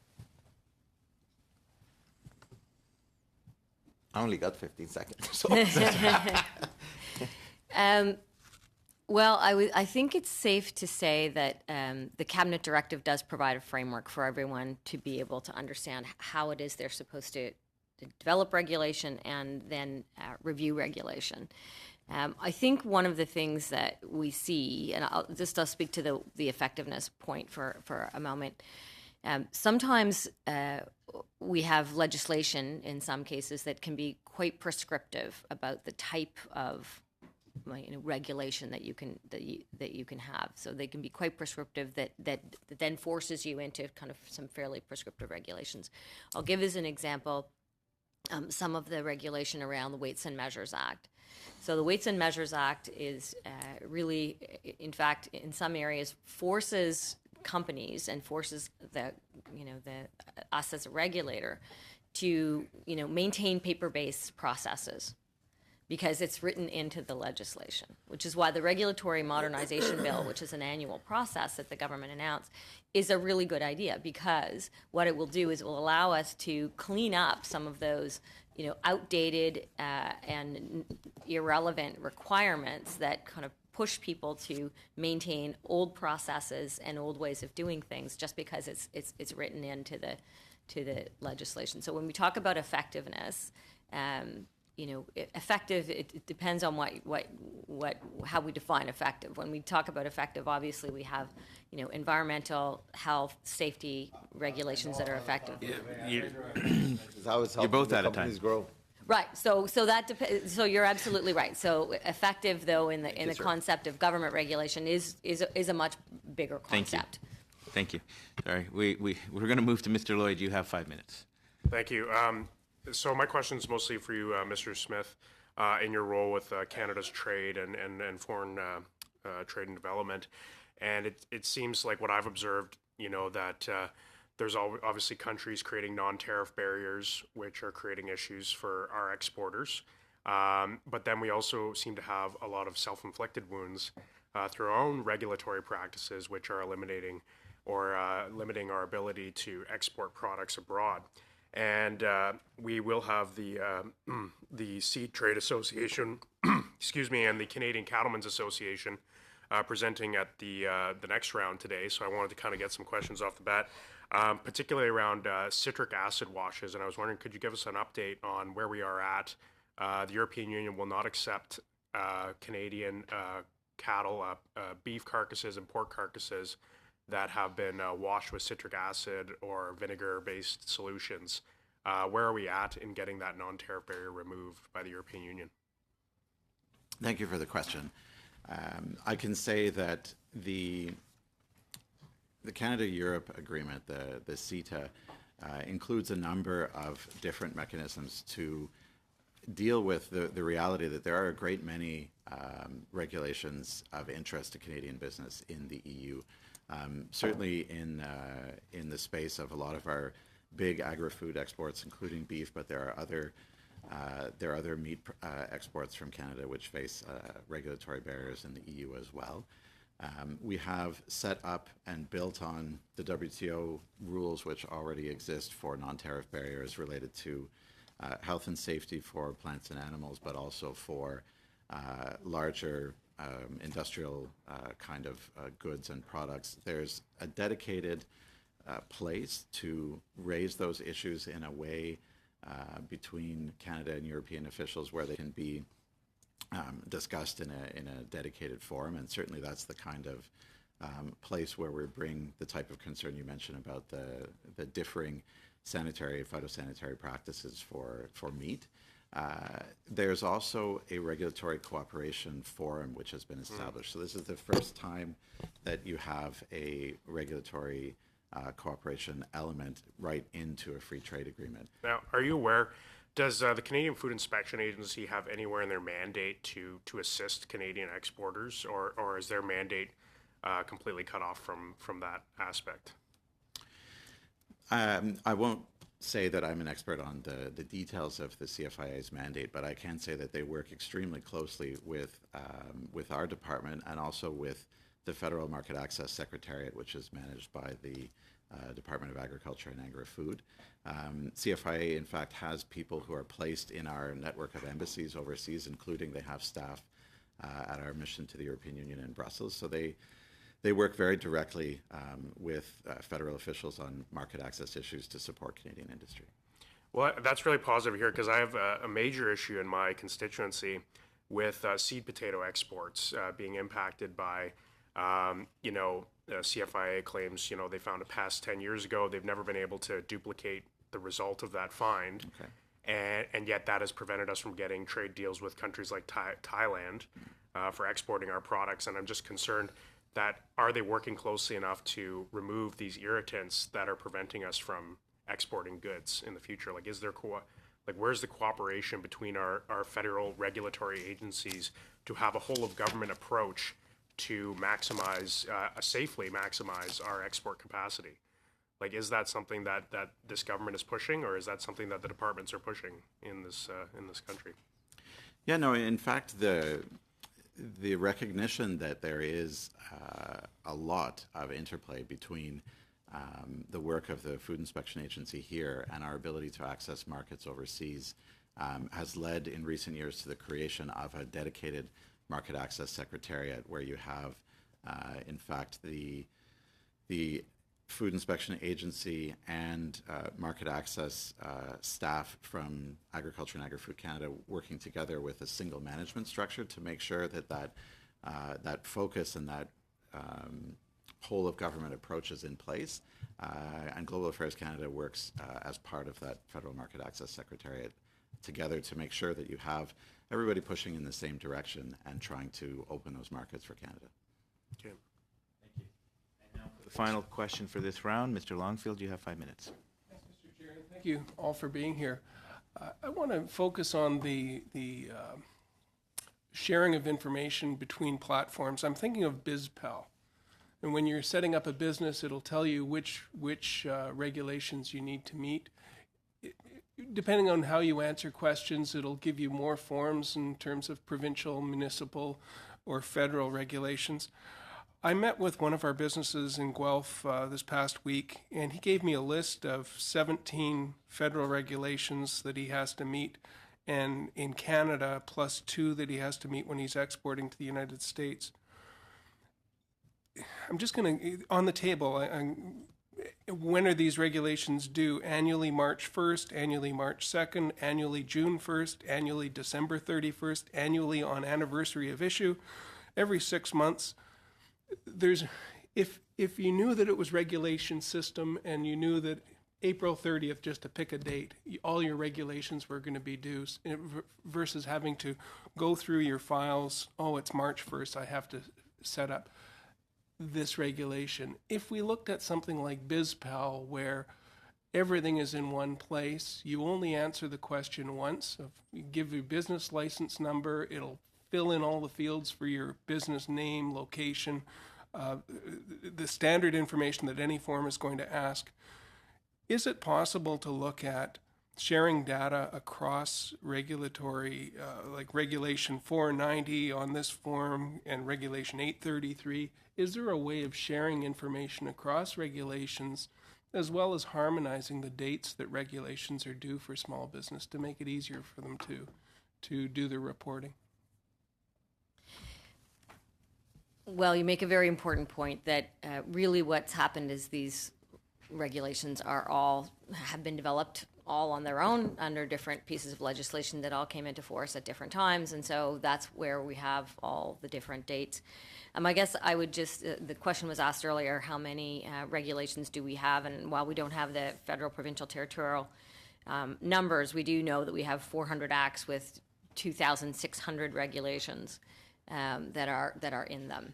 I only got 15 seconds. So. Well, I think it's safe to say that the Cabinet Directive does provide a framework for everyone to be able to understand how it is they're supposed to develop regulation and then review regulation. I think one of the things that we see, and I'll speak to the effectiveness point for a moment. Sometimes we have legislation in some cases that can be quite prescriptive about the type of regulation that you can have. So they can be quite prescriptive that then forces you into kind of some fairly prescriptive regulations. I'll give as an example some of the regulation around the Weights and Measures Act. So the Weights and Measures Act is really, in fact, in some areas, forces companies and forces us as a regulator to maintain paper-based processes, because it's written into the legislation, which is why the Regulatory Modernization Bill, which is an annual process that the government announced, is a really good idea, because what it will do is it will allow us to clean up some of those outdated and irrelevant requirements that kind of push people to maintain old processes and old ways of doing things just because it's written into the legislation. So when we talk about effectiveness, effective, it depends on how we define effective. When we talk about effective, obviously we have environmental, health, safety regulations that are effective. You're both out of time. Grow. Right. So that depends. So you're absolutely right. So effective, though, in the concept of government regulation is a much bigger concept. Thank you. Sorry, we're going to move to Mr. Lloyd. You have 5 minutes. Thank you. So my question is mostly for you, Mr. Smith, in your role with Canada's trade and foreign trade and development. And it seems like what I've observed, that there's obviously countries creating non-tariff barriers, which are creating issues for our exporters. But then we also seem to have a lot of self-inflicted wounds through our own regulatory practices, which are eliminating or limiting our ability to export products abroad. And we will have the Seed Trade Association, excuse me, and the Canadian Cattlemen's Association presenting at the next round today. So I wanted to kind of get some questions off the bat, particularly around citric acid washes. And I was wondering, could you give us an update on where we are at? The European Union will not accept Canadian cattle, beef carcasses and pork carcasses that have been washed with citric acid or vinegar-based solutions. Where are we at in getting that non-tariff barrier removed by the European Union? Thank you for the question. I can say that the Canada-Europe agreement, the CETA, includes a number of different mechanisms to deal with the reality that there are a great many regulations of interest to Canadian business in the EU. Certainly in the space of a lot of our big agri-food exports, including beef, but there are other meat exports from Canada which face regulatory barriers in the EU as well. We have set up and built on the WTO rules which already exist for non-tariff barriers related to health and safety for plants and animals, but also for larger industrial kind of goods and products. There's a dedicated place to raise those issues in a way between Canada and European officials where they can be discussed in a dedicated forum, and certainly that's the kind of place where we bring the type of concern you mentioned about the differing sanitary, phytosanitary practices for meat. There's also a regulatory cooperation forum which has been established. So this is the first time that you have a regulatory cooperation element right into a free trade agreement. Now, are you aware, does the Canadian Food Inspection Agency have anywhere in their mandate to assist Canadian exporters, or is their mandate completely cut off from that aspect? I won't say that I'm an expert on the details of the CFIA's mandate, but I can say that they work extremely closely with our department and also with the Federal Market Access Secretariat, which is managed by the Department of Agriculture and Agri-Food. CFIA, in fact, has people who are placed in our network of embassies overseas, including they have staff at our mission to the European Union in Brussels. So they work very directly with federal officials on market access issues to support Canadian industry. Well, that's really positive here because I have a major issue in my constituency with seed potato exports being impacted by, CFIA claims, they found a past 10 years ago. They've never been able to duplicate the result of that find. Okay. And yet that has prevented us from getting trade deals with countries like Thailand for exporting our products. And I'm just concerned that are they working closely enough to remove these irritants that are preventing us from exporting goods in the future? Like, is there where's the cooperation between our federal regulatory agencies to have a whole of government approach to safely maximize our export capacity? Like, is that something that this government is pushing, or is that something that the departments are pushing in this country? Yeah, no, in fact, the recognition that there is a lot of interplay between the work of the Food Inspection Agency here and our ability to access markets overseas has led in recent years to the creation of a dedicated market access secretariat where you have, in fact, the Food Inspection Agency and market access staff from Agriculture and Agri-Food Canada working together with a single management structure to make sure that that focus and that whole of government approach is in place. And Global Affairs Canada works as part of that Federal Market Access Secretariat together to make sure that you have everybody pushing in the same direction and trying to open those markets for Canada. Okay. The final question for this round, Mr. Longfield, you have 5 minutes. Yes, Mr. Chair. Thank you all for being here. I want to focus on the sharing of information between platforms. I'm thinking of BizPal. And when you're setting up a business, it'll tell you which regulations you need to meet. Depending on how you answer questions, it'll give you more forms in terms of provincial, municipal, or federal regulations. I met with one of our businesses in Guelph this past week, and he gave me a list of 17 federal regulations that he has to meet, and in Canada, plus 2 that he has to meet when he's exporting to the United States. I'm just going to, on the table, when are these regulations due? Annually March 1st, annually March 2nd, annually June 1st, annually December 31st, annually on anniversary of issue, every 6 months. If you knew that it was regulation system and you knew that April 30th, just to pick a date, all your regulations were going to be due, versus having to go through your files, it's March 1st, I have to set up this regulation. If we looked at something like BizPal, where everything is in one place, you only answer the question once. You give your business license number, it'll fill in all the fields for your business name, location, the standard information that any form is going to ask. Is it possible to look at sharing data across regulatory, like Regulation 490 on this form and Regulation 833? Is there a way of sharing information across regulations as well as harmonizing the dates that regulations are due for small business to make it easier for them to do their reporting? Well, you make a very important point that really what's happened is these regulations have been developed all on their own under different pieces of legislation that all came into force at different times, and so that's where we have all the different dates. I guess I would just, the question was asked earlier, how many regulations do we have? And while we don't have the federal, provincial, territorial numbers, we do know that we have 400 acts with 2,600 regulations that are in them.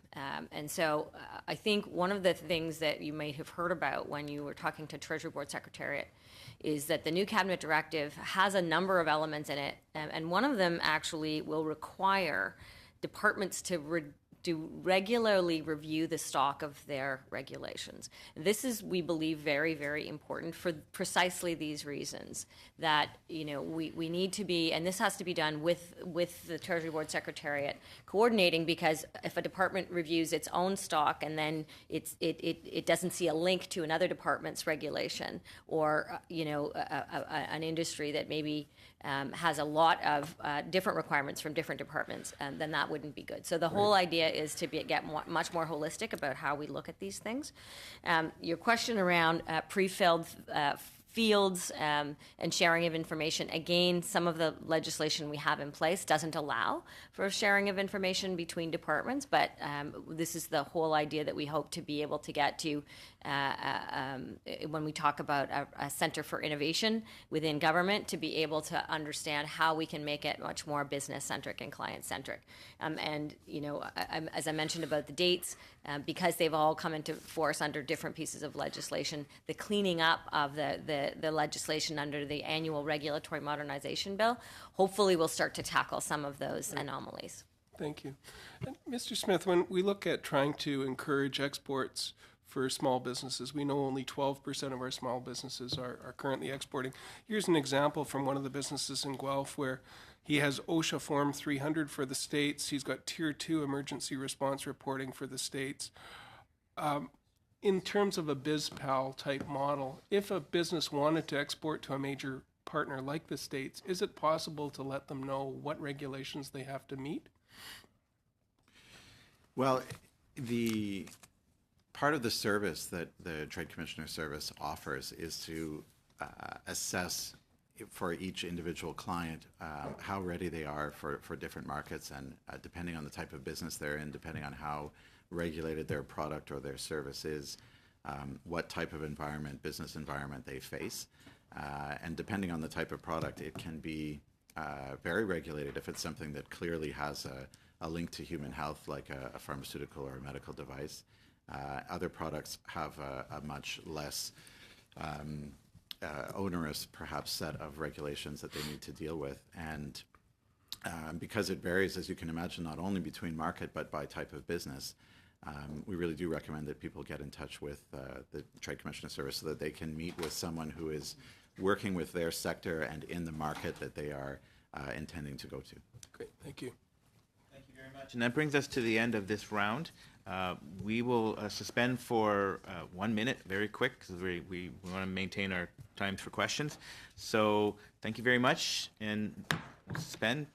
And so I think one of the things that you may have heard about when you were talking to Treasury Board Secretariat is that the new cabinet directive has a number of elements in it, and one of them actually will require departments to regularly review the stock of their regulations. This is, we believe, very, very important for precisely these reasons, that we need to be, and this has to be done with the Treasury Board Secretariat coordinating, because if a department reviews its own stock and then it doesn't see a link to another department's regulation, or an industry that maybe has a lot of different requirements from different departments, then that wouldn't be good. So the whole idea is to get much more holistic about how we look at these things. Your question around pre-filled fields and sharing of information. Again, some of the legislation we have in place doesn't allow for sharing of information between departments, but this is the whole idea that we hope to be able to get to when we talk about a center for innovation within government, to be able to understand how we can make it much more business-centric and client-centric. And, you know, as I mentioned about the dates, because they've all come into force under different pieces of legislation, the cleaning up of the legislation under the annual regulatory modernization bill hopefully will start to tackle some of those anomalies. Thank you. And Mr. Smith, when we look at trying to encourage exports for small businesses, we know only 12% of our small businesses are currently exporting. Here's an example from one of the businesses in Guelph where he has OSHA Form 300 for the States. He's got Tier 2 emergency response reporting for the States. In terms of a BizPal type model, if a business wanted to export to a major partner like the States, is it possible to let them know what regulations they have to meet? Well, the part of the service that the Trade Commissioner Service offers is to assess for each individual client how ready they are for different markets, and depending on the type of business they're in, depending on how regulated their product or their service is, what type of business environment they face. And depending on the type of product, it can be very regulated if it's something that clearly has a link to human health, like a pharmaceutical or a medical device. Other products have a much less onerous, perhaps, set of regulations that they need to deal with. And because it varies, as you can imagine, not only between market but by type of business, we really do recommend that people get in touch with the Trade Commissioner Service so that they can meet with someone who is working with their sector and in the market that they are intending to go to. Great, thank you. Thank you very much. And that brings us to the end of this round. We will suspend for 1 minute, very quick, because we want to maintain our times for questions. So thank you very much, and we'll suspend.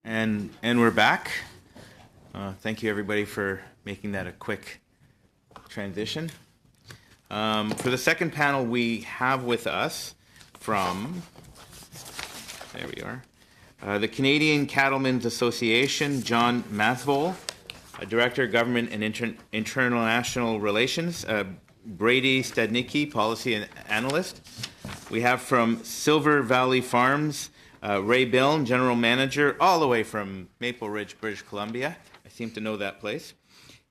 And we're back. Thank you, everybody, for making that a quick transition. For the second panel, we have with us from, there we are, the Canadian Cattlemen's Association, John Mathvold, Director of Government and International Relations, Brady Stadnicki, Policy Analyst. We have from Silver Valley Farms, Ray Biln, General Manager, all the way from Maple Ridge, British Columbia. I seem to know that place.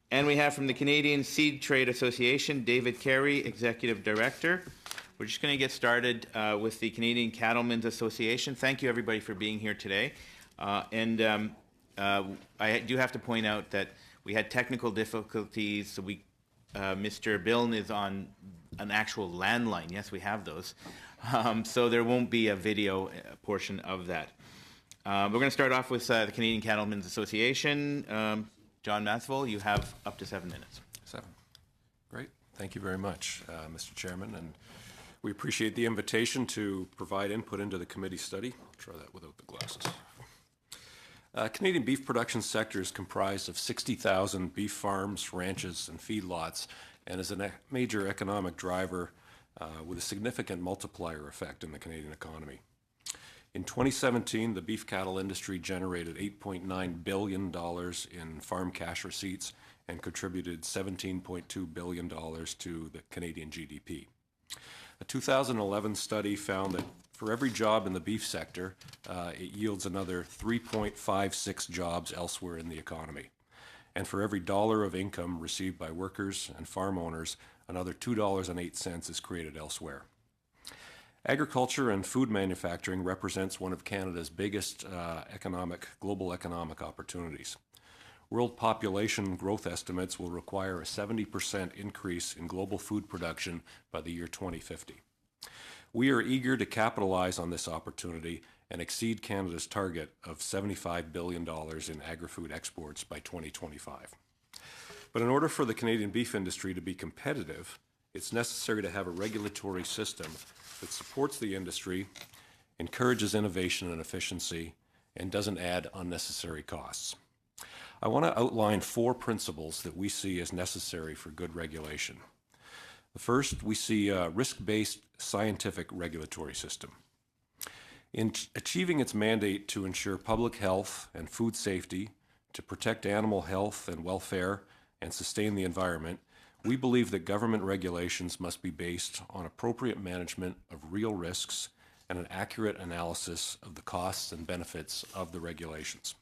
And we have from the Canadian Seed Trade Association, David Carey, Executive Director. We're just going to get started with the Canadian Cattlemen's Association. Thank you, everybody, for being here today. I do have to point out that we had technical difficulties. So Mr. Biln is on an actual landline. Yes, we have those. So there won't be a video portion of that. We're going to start off with the Canadian Cattlemen's Association. John Mathvold, you have up to 7 minutes. 7. Great. Thank you very much, Mr. Chairman. And we appreciate the invitation to provide input into the committee study. I'll try that without the glasses. Canadian beef production sector is comprised of 60,000 beef farms, ranches, and feedlots, and is a major economic driver with a significant multiplier effect in the Canadian economy. In 2017, the beef cattle industry generated $8.9 billion in farm cash receipts and contributed $17.2 billion to the Canadian GDP. A 2011 study found that for every job in the beef sector, it yields another 3.56 jobs elsewhere in the economy. And for every dollar of income received by workers and farm owners, another $2.08 is created elsewhere. Agriculture and food manufacturing represents one of Canada's biggest global economic opportunities. World population growth estimates will require a 70% increase in global food production by the year 2050. We are eager to capitalize on this opportunity and exceed Canada's target of $75 billion in agri-food exports by 2025. But in order for the Canadian beef industry to be competitive, it's necessary to have a regulatory system that supports the industry, encourages innovation and efficiency, and doesn't add unnecessary costs. I want to outline 4 principles that we see as necessary for good regulation. The first, we see a risk-based scientific regulatory system. In achieving its mandate to ensure public health and food safety, to protect animal health and welfare, and sustain the environment, we believe that government regulations must be based on appropriate management of real risks and an accurate analysis of the costs and benefits of the regulations.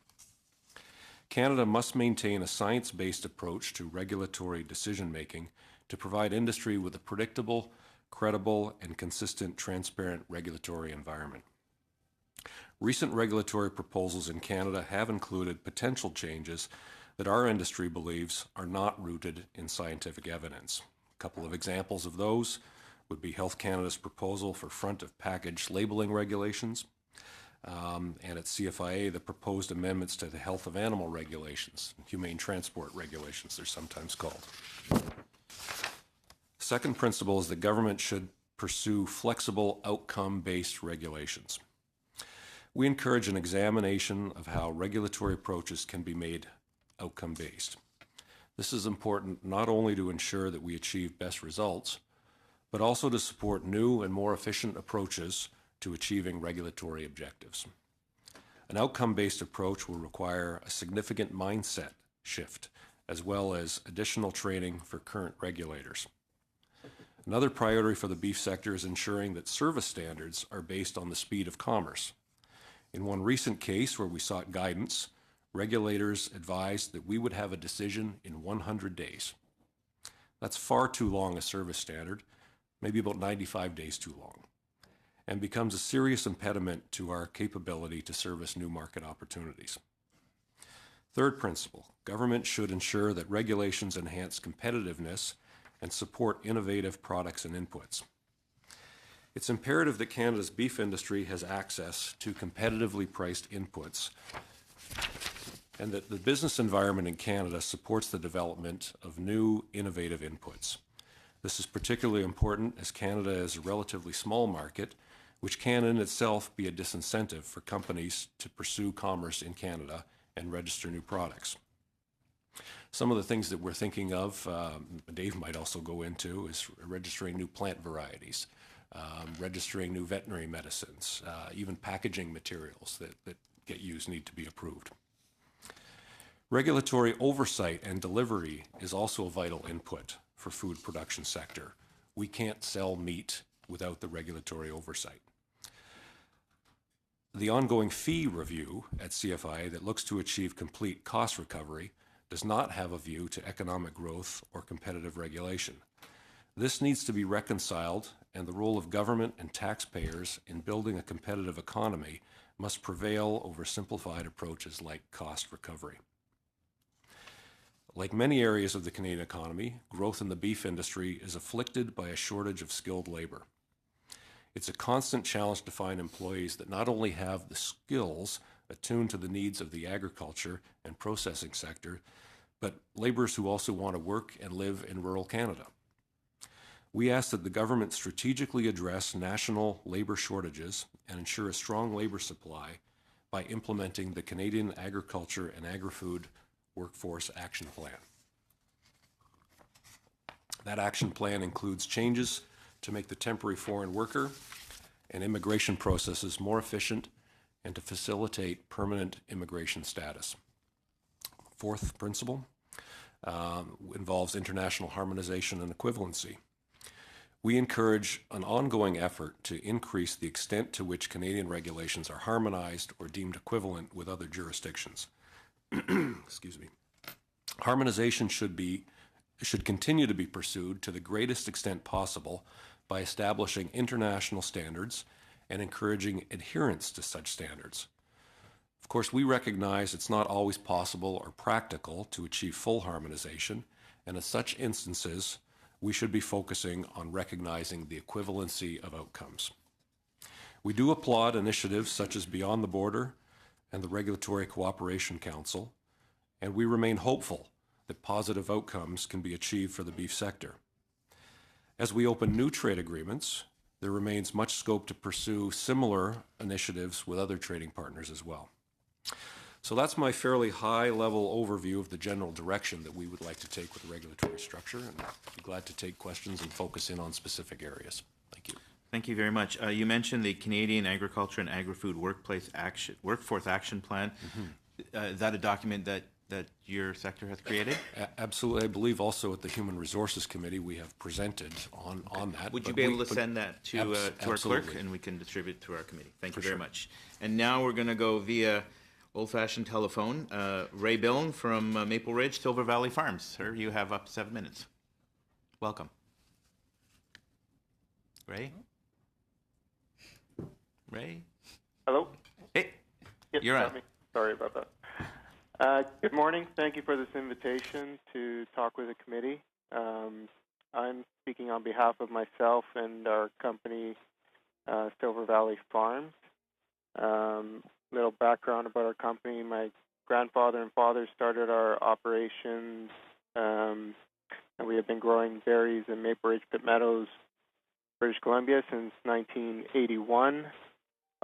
Canada must maintain a science-based approach to regulatory decision-making to provide industry with a predictable, credible, and consistent, transparent regulatory environment. Recent regulatory proposals in Canada have included potential changes that our industry believes are not rooted in scientific evidence. A couple of examples of those would be Health Canada's proposal for front-of-package labeling regulations, and at CFIA, the proposed amendments to the health of animal regulations, humane transport regulations, they're sometimes called. Second principle is that government should pursue flexible outcome-based regulations. We encourage an examination of how regulatory approaches can be made outcome-based. This is important not only to ensure that we achieve best results, but also to support new and more efficient approaches to achieving regulatory objectives. An outcome-based approach will require a significant mindset shift, as well as additional training for current regulators. Another priority for the beef sector is ensuring that service standards are based on the speed of commerce. In one recent case where we sought guidance, regulators advised that we would have a decision in 100 days. That's far too long a service standard, maybe about 95 days too long, and becomes a serious impediment to our capability to service new market opportunities. Third principle, government should ensure that regulations enhance competitiveness and support innovative products and inputs. It's imperative that Canada's beef industry has access to competitively priced inputs and that the business environment in Canada supports the development of new, innovative inputs. This is particularly important as Canada is a relatively small market which can in itself be a disincentive for companies to pursue commerce in Canada and register new products. Some of the things that we're thinking of, Dave might also go into, is registering new plant varieties, registering new veterinary medicines, even packaging materials that get used need to be approved. Regulatory oversight and delivery is also a vital input for food production sector. We can't sell meat without the regulatory oversight. The ongoing fee review at CFI that looks to achieve complete cost recovery does not have a view to economic growth or competitive regulation. This needs to be reconciled, and the role of government and taxpayers in building a competitive economy must prevail over simplified approaches like cost recovery. Like many areas of the Canadian economy, growth in the beef industry is afflicted by a shortage of skilled labor. It's a constant challenge to find employees that not only have the skills attuned to the needs of the agriculture and processing sector, but laborers who also want to work and live in rural Canada. We ask that the government strategically address national labor shortages and ensure a strong labor supply by implementing the Canadian Agriculture and Agri-Food Workforce Action Plan. That action plan includes changes to make the temporary foreign worker and immigration processes more efficient and to facilitate permanent immigration status. Fourth principle involves international harmonization and equivalency. We encourage an ongoing effort to increase the extent to which Canadian regulations are harmonized or deemed equivalent with other jurisdictions. Excuse me. Harmonization should continue to be pursued to the greatest extent possible by establishing international standards and encouraging adherence to such standards. Of course, we recognize it's not always possible or practical to achieve full harmonization, and in such instances, we should be focusing on recognizing the equivalency of outcomes. We do applaud initiatives such as Beyond the Border and the Regulatory Cooperation Council, and we remain hopeful that positive outcomes can be achieved for the beef sector. As we open new trade agreements, there remains much scope to pursue similar initiatives with other trading partners as well. So that's my fairly high-level overview of the general direction that we would like to take with the regulatory structure, and I'd be glad to take questions and focus in on specific areas. Thank you. Thank you very much. You mentioned the Canadian Agriculture and Agri-Food Workforce Action Plan. Is that a document that your sector has created? Absolutely. I believe also at the Human Resources Committee we have presented on that. Would you be able to send that to our clerk, and we can distribute it to our committee? Thank you very much. And now we're going to go via old-fashioned telephone. Ray Billen from Maple Ridge, Silver Valley Farms. Sir, you have up to 7 minutes. Welcome. Ray? Ray? Hello? Hey, yep, you're on. Sorry about that. Good morning. Thank you for this invitation to talk with the committee. I'm speaking on behalf of myself and our company, Silver Valley Farms. Little background about our company. My grandfather and father started our operations, and we have been growing berries in Maple Ridge Pit Meadows, British Columbia since 1981.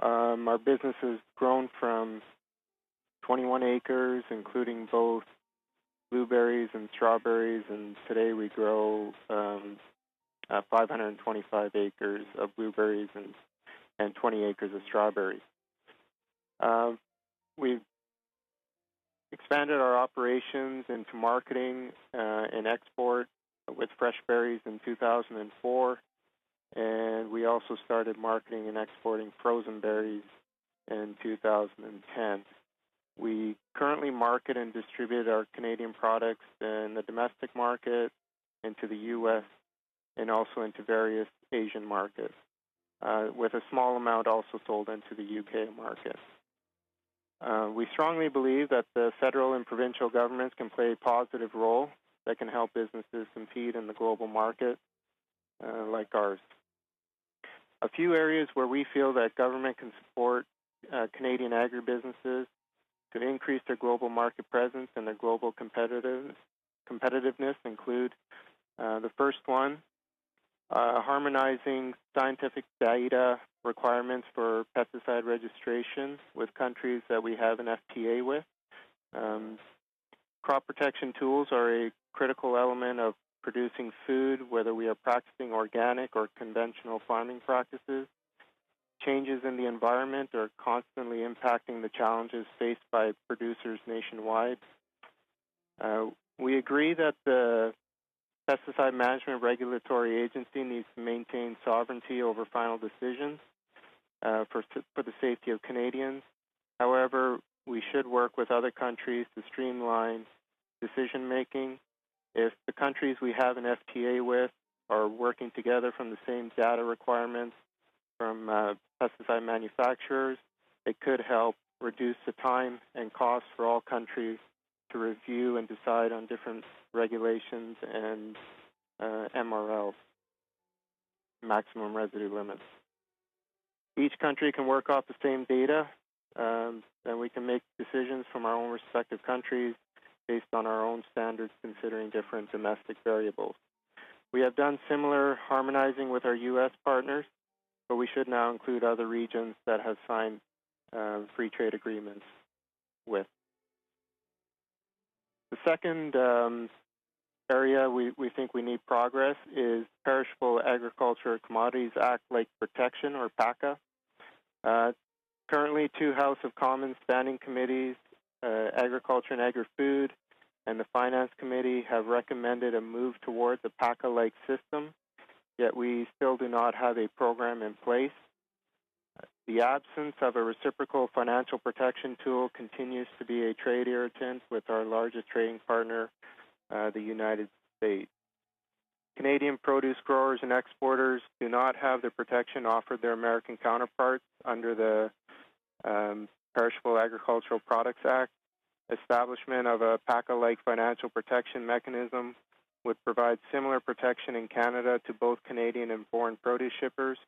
Our business has grown from 21 acres, including both blueberries and strawberries, and today we grow 525 acres of blueberries and 20 acres of strawberries. We've expanded our operations into marketing and export with fresh berries in 2004, and we also started marketing and exporting frozen berries in 2010. We currently market and distribute our Canadian products in the domestic market, into the U.S., and also into various Asian markets, with a small amount also sold into the U.K. market. We strongly believe that the federal and provincial governments can play a positive role that can help businesses compete in the global market like ours. A few areas where we feel that government can support Canadian agribusinesses to increase their global market presence and their global competitiveness include the first one, harmonizing scientific data requirements for pesticide registration with countries that we have an FTA with. Crop protection tools are a critical element of producing food, whether we are practicing organic or conventional farming practices. Changes in the environment are constantly impacting the challenges faced by producers nationwide. We agree that the Pesticide Management Regulatory Agency needs to maintain sovereignty over final decisions for the safety of Canadians. However, we should work with other countries to streamline decision-making. If the countries we have an FTA with are working together from the same data requirements from pesticide manufacturers, it could help reduce the time and cost for all countries to review and decide on different regulations and MRLs, maximum residue limits. Each country can work off the same data, and we can make decisions from our own respective countries based on our own standards, considering different domestic variables. We have done similar harmonizing with our U.S. partners, but we should now include other regions that have signed free trade agreements with. The second area we think we need progress is Perishable Agriculture Commodities Act like protection, or PACA. Currently, 2 House of Commons standing committees, Agriculture and Agri-Food, and the Finance Committee have recommended a move towards a PACA-like system, yet we still do not have a program in place. The absence of a reciprocal financial protection tool continues to be a trade irritant with our largest trading partner, the United States. Canadian produce growers and exporters do not have the protection offered their American counterparts under the Perishable Agricultural Products Act. Establishment of a PACA-like financial protection mechanism would provide similar protection in Canada to both Canadian and foreign produce shippers.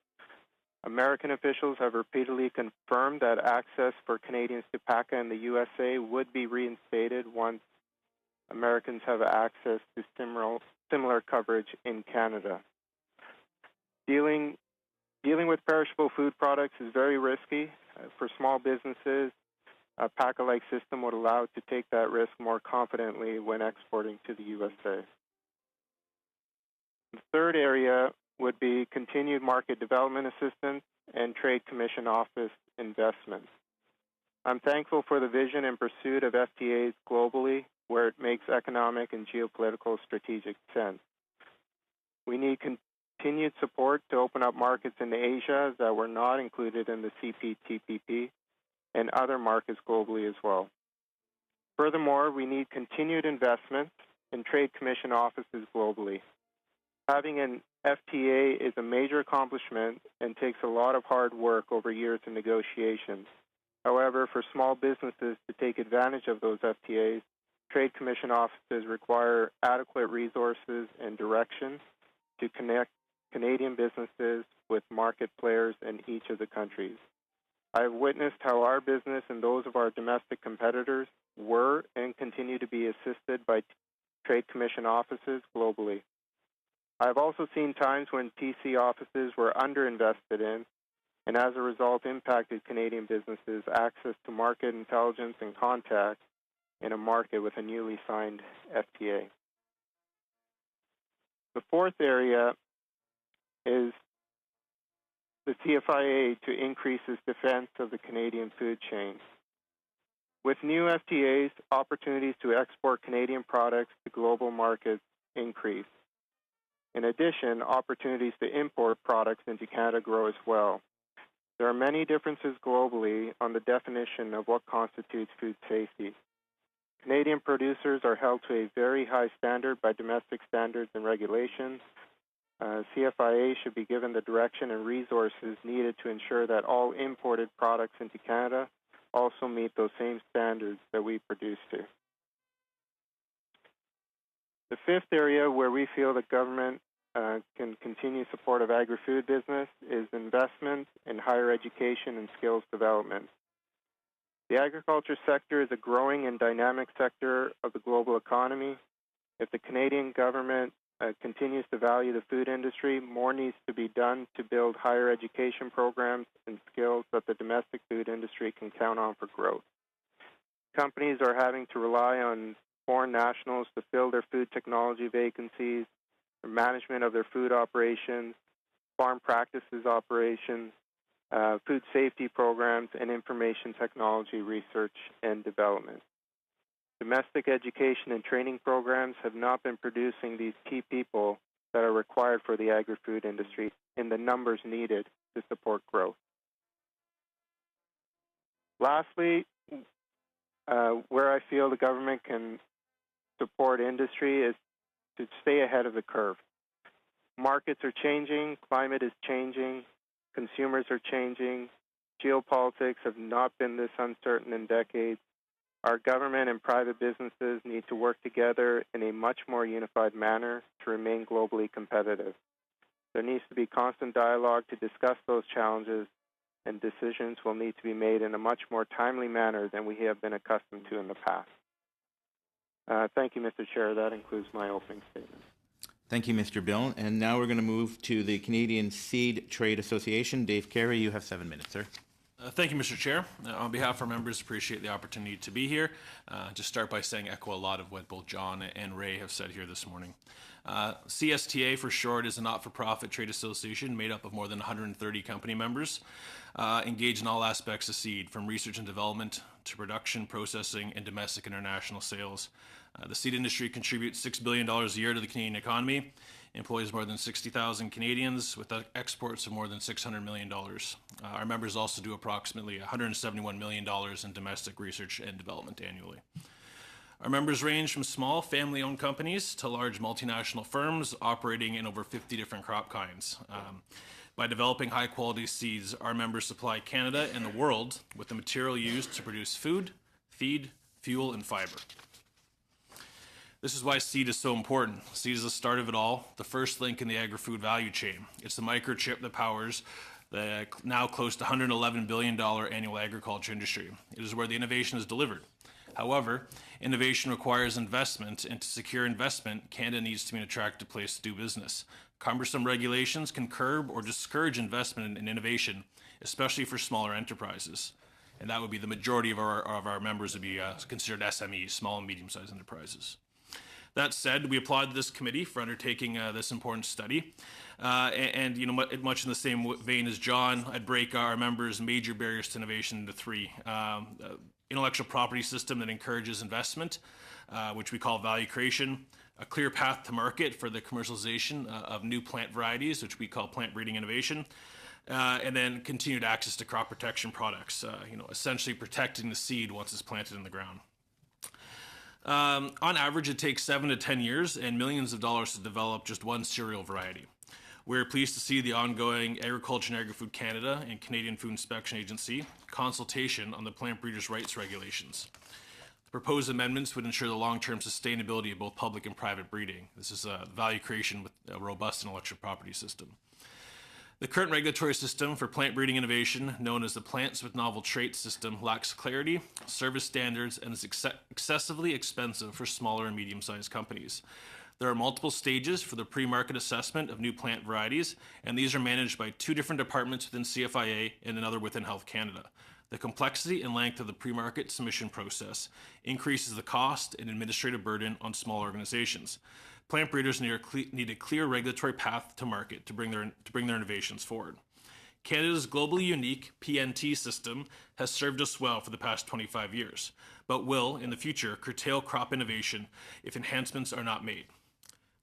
American officials have repeatedly confirmed that access for Canadians to PACA in the USA would be reinstated once Americans have access to similar coverage in Canada. Dealing with perishable food products is very risky. For small businesses, a PACA-like system would allow it to take that risk more confidently when exporting to the USA. The third area would be continued market development assistance and Trade Commission Office investment. I'm thankful for the vision and pursuit of FTAs globally where it makes economic and geopolitical strategic sense. We need continued support to open up markets in Asia that were not included in the CPTPP and other markets globally as well. Furthermore, we need continued investment in Trade Commission offices globally. Having an FTA is a major accomplishment and takes a lot of hard work over years of negotiations. However, for small businesses to take advantage of those FTAs, Trade Commission offices require adequate resources and direction to connect Canadian businesses with market players in each of the countries. I have witnessed how our business and those of our domestic competitors were and continue to be assisted by Trade Commission offices globally. I have also seen times when TC offices were underinvested in and as a result impacted Canadian businesses' access to market intelligence and contacts in a market with a newly signed FTA. The fourth area is the CFIA to increase its defense of the Canadian food chain. With new FTAs, opportunities to export Canadian products to global markets increase. In addition, opportunities to import products into Canada grow as well. There are many differences globally on the definition of what constitutes food safety. Canadian producers are held to a very high standard by domestic standards and regulations. CFIA should be given the direction and resources needed to ensure that all imported products into Canada also meet those same standards that we produce to. The fifth area where we feel the government can continue support of agri-food business is investment in higher education and skills development. The agriculture sector is a growing and dynamic sector of the global economy. If the Canadian government continues to value the food industry, more needs to be done to build higher education programs and skills that the domestic food industry can count on for growth. Companies are having to rely on foreign nationals to fill their food technology vacancies, the management of their food operations, farm practices operations, food safety programs, and information technology research and development. Domestic education and training programs have not been producing these key people that are required for the agri-food industry in the numbers needed to support growth. Lastly, where I feel the government can support industry is to stay ahead of the curve. Markets are changing, climate is changing, consumers are changing, geopolitics have not been this uncertain in decades. Our government and private businesses need to work together in a much more unified manner to remain globally competitive. There needs to be constant dialogue to discuss those challenges, and decisions will need to be made in a much more timely manner than we have been accustomed to in the past. Thank you, Mr. Chair. That includes my opening statement. Thank you, Mr. Bill. And now we're going to move to the Canadian Seed Trade Association. Dave Carey, you have 7 minutes, sir. Thank you, Mr. Chair. On behalf of our members, appreciate the opportunity to be here. Just start by saying echo a lot of what both John and Ray have said here this morning. CSTA, for short, is a not-for-profit trade association made up of more than 130 company members, engaged in all aspects of seed, from research and development to production, processing, and domestic and international sales. The seed industry contributes $6 billion a year to the Canadian economy, employs more than 60,000 Canadians with exports of more than $600 million. Our members also do approximately $171 million in domestic research and development annually. Our members range from small family-owned companies to large multinational firms operating in over 50 different crop kinds. By developing high-quality seeds, our members supply Canada and the world with the material used to produce food, feed, fuel, and fiber. This is why seed is so important. Seed is the start of it all, the first link in the agri-food value chain. It's the microchip that powers the now close to $111 billion annual agriculture industry. It is where the innovation is delivered. However, innovation requires investment, and to secure investment, Canada needs to be an attractive place to do business. Cumbersome regulations can curb or discourage investment in innovation, especially for smaller enterprises. And that would be the majority of our members would be considered SMEs, small and medium-sized enterprises. That said, we applaud this committee for undertaking this important study. And you know, much in the same vein as John, I'd break our members' major barriers to innovation into three. Intellectual property system that encourages investment, which we call value creation. A clear path to market for the commercialization of new plant varieties, which we call plant breeding innovation. And then continued access to crop protection products, you know, essentially protecting the seed once it's planted in the ground. On average, it takes 7 to 10 years and millions of dollars to develop just one cereal variety. We're pleased to see the ongoing Agriculture and Agri-Food Canada and Canadian Food Inspection Agency consultation on the plant breeders' rights regulations. The proposed amendments would ensure the long-term sustainability of both public and private breeding. This is value creation with a robust intellectual property system. The current regulatory system for plant breeding innovation, known as the Plants with Novel Traits system, lacks clarity, service standards, and is excessively expensive for smaller and medium-sized companies. There are multiple stages for the pre-market assessment of new plant varieties, and these are managed by 2 different departments within CFIA and another within Health Canada. The complexity and length of the pre-market submission process increases the cost and administrative burden on small organizations. Plant breeders need a clear regulatory path to market to bring their innovations forward. Canada's globally unique PNT system has served us well for the past 25 years, but will, in the future, curtail crop innovation if enhancements are not made.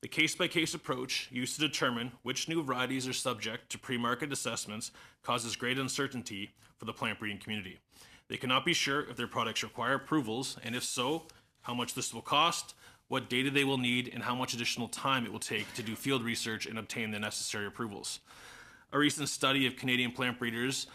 The case-by-case approach used to determine which new varieties are subject to pre-market assessments causes great uncertainty for the plant breeding community. They cannot be sure if their products require approvals, and if so, how much this will cost, what data they will need, and how much additional time it will take to do field research and obtain the necessary approvals. A recent study of Canadian plant breeders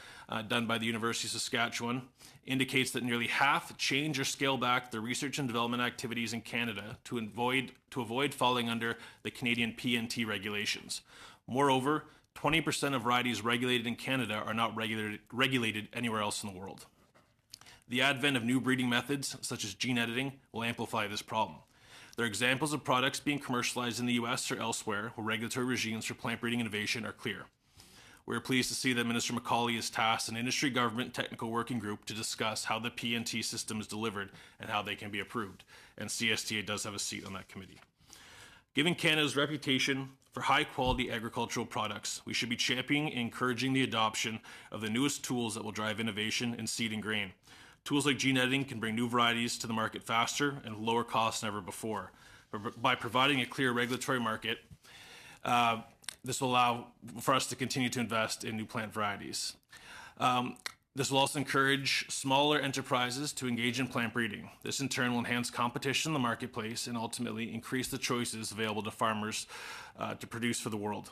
done by the University of Saskatchewan indicates that nearly half change or scale back their research and development activities in Canada to avoid falling under the Canadian PNT regulations. Moreover, 20% of varieties regulated in Canada are not regulated anywhere else in the world. The advent of new breeding methods, such as gene editing, will amplify this problem. They're examples of products being commercialized in the U.S. or elsewhere where regulatory regimes for plant breeding innovation are clear. We're pleased to see that Minister McCauley has tasked an industry government technical working group to discuss how the PNT system is delivered and how they can be approved. And CSTA does have a seat on that committee. Given Canada's reputation for high-quality agricultural products, we should be championing and encouraging the adoption of the newest tools that will drive innovation in seed and grain. Tools like gene editing can bring new varieties to the market faster and lower costs than ever before. By providing a clear regulatory market, this will allow for us to continue to invest in new plant varieties. This will also encourage smaller enterprises to engage in plant breeding. This in turn will enhance competition in the marketplace and ultimately increase the choices available to farmers to produce for the world.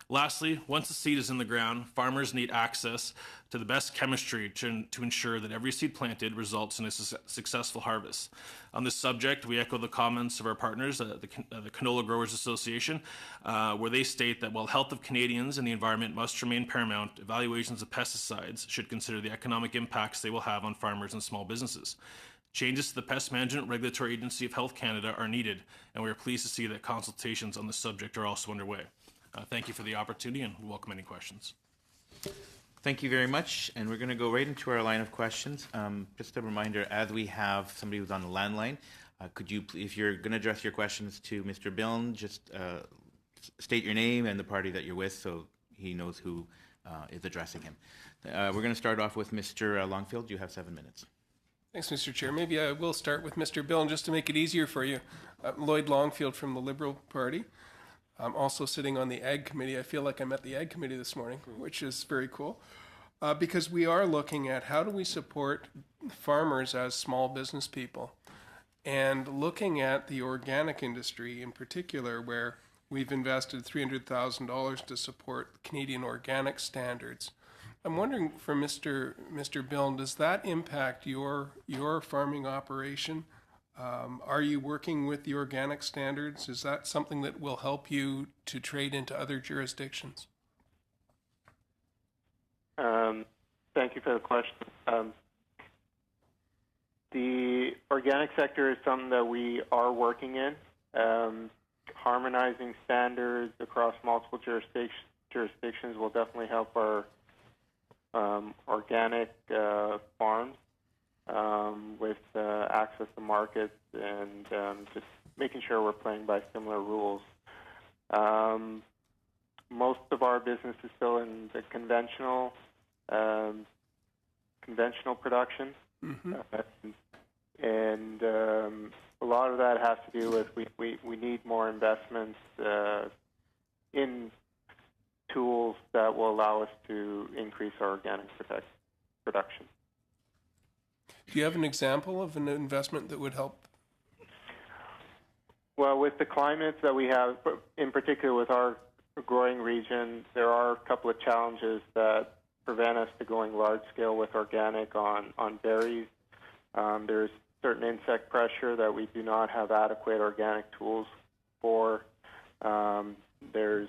Lastly, once the seed is in the ground, farmers need access to the best chemistry to ensure that every seed planted results in a successful harvest. On this subject, we echo the comments of our partners, the Canola Growers Association, where they state that while health of Canadians and the environment must remain paramount, evaluations of pesticides should consider the economic impacts they will have on farmers and small businesses. Changes to the Pest Management Regulatory Agency of Health Canada are needed, and we are pleased to see that consultations on this subject are also underway. Thank you for the opportunity, and we welcome any questions. Thank you very much, and we're going to go right into our line of questions. Just a reminder, as we have somebody who's on the landline, could you, if you're going to address your questions to Mr. Biln, just state your name and the party that you're with so he knows who is addressing him. We're going to start off with Mr. Longfield. You have 7 minutes. Thanks, Mr. Chair. Maybe I will start with Mr. Biln just to make it easier for you. Lloyd Longfield from the Liberal Party. I'm also sitting on the Ag Committee. I feel like I'm at the Ag Committee this morning, which is very cool, because we are looking at how do we support farmers as small business people, and looking at the organic industry in particular, where we've invested $300,000 to support Canadian organic standards. I'm wondering, for Mr. Biln, does that impact your farming operation? Are you working with the organic standards? Is that something that will help you to trade into other jurisdictions? Thank you for the question. The organic sector is something that we are working in. Harmonizing standards across multiple jurisdictions will definitely help our organic farms with access to markets and just making sure we're playing by similar rules. Most of our business is still in the conventional production, and a lot of that has to do with we need more investments in tools that will allow us to increase our organic production. Do you have an example of an investment that would help? Well, with the climates that we have, in particular with our growing region, there are a couple of challenges that prevent us to going large scale with organic on berries. There's certain insect pressure that we do not have adequate organic tools for. There's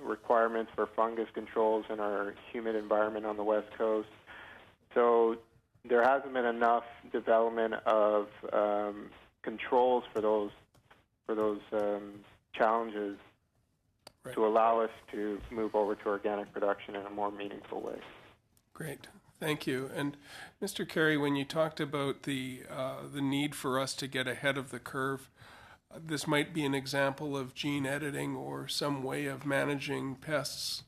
requirements for fungus controls in our humid environment on the West Coast. So there hasn't been enough development of controls for those challenges to allow us to move over to organic production in a more meaningful way. Great, thank you. And Mr. Carey, when you talked about the need for us to get ahead of the curve, this might be an example of gene editing or some way of managing pests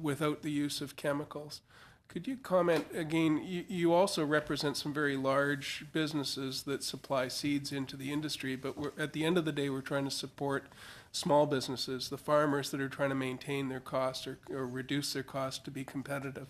without the use of chemicals. Could you comment again? You also represent some very large businesses that supply seeds into the industry, but at the end of the day, we're trying to support small businesses, the farmers that are trying to maintain their costs or reduce their costs to be competitive.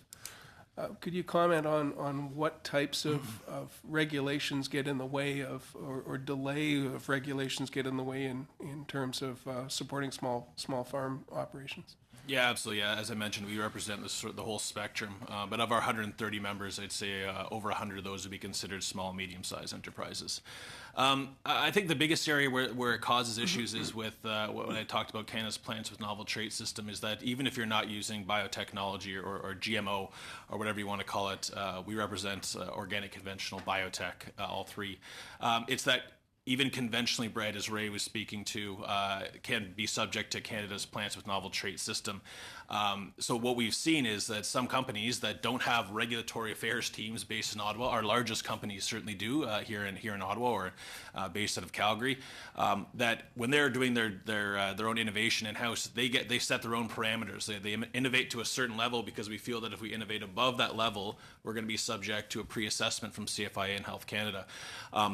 Could you comment on what types of regulations get in the way of, or delay of regulations get in the way in terms of supporting small farm operations? Yeah, absolutely. Yeah, as I mentioned, we represent the whole spectrum. But of our 130 members, I'd say over 100 of those would be considered small, medium-sized enterprises. I think the biggest area where it causes issues is with what I talked about, Canada's Plants with Novel Trait system, is that even if you're not using biotechnology or GMO or whatever you want to call it, we represent organic, conventional, biotech, all three. It's that even conventionally bred, as Ray was speaking to, can be subject to Canada's plants with novel trait system. So what we've seen is that some companies that don't have regulatory affairs teams based in Ottawa, our largest companies certainly do here in Ottawa or based out of Calgary, that when they're doing their own innovation in-house, they set their own parameters. They innovate to a certain level because we feel that if we innovate above that level, we're going to be subject to a pre-assessment from CFIA and Health Canada.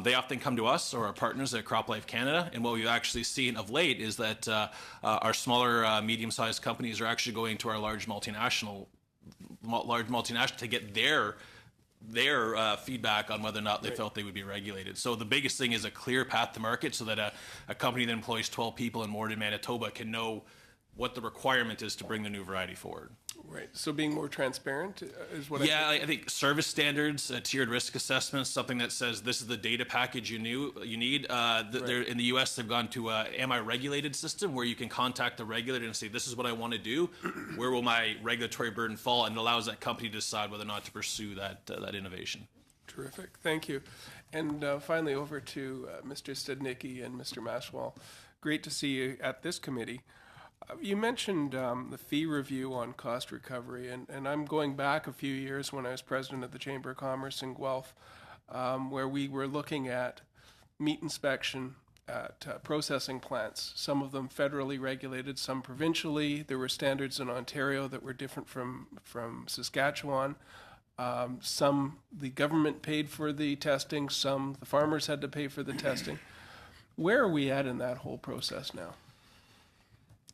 They often come to us or our partners at CropLife Canada, and what we've actually seen of late is that our smaller, medium-sized companies are actually going to our large multinational to get their feedback on whether or not they felt they would be regulated. So the biggest thing is a clear path to market so that a company that employs 12 people in Morden, Manitoba can know what the requirement is to bring the new variety forward. Right. So being more transparent is what I think service standards, tiered risk assessments, something that says this is the data package you need. They're, in the U.S., they've gone to a Am I Regulated system where you can contact the regulator and say, this is what I want to do. Where will my regulatory burden fall? And it allows that company to decide whether or not to pursue that innovation. Terrific. Thank you. And finally, over to Mr. Studnicki and Mr. Mashwal. Great to see you at this committee. You mentioned the fee review on cost recovery, and I'm going back a few years when I was president of the Chamber of Commerce in Guelph, where we were looking at meat inspection at processing plants, some of them federally regulated, some provincially. There were standards in Ontario that were different from Saskatchewan. Some the government paid for the testing, some the farmers had to pay for the testing. Where are we at in that whole process now?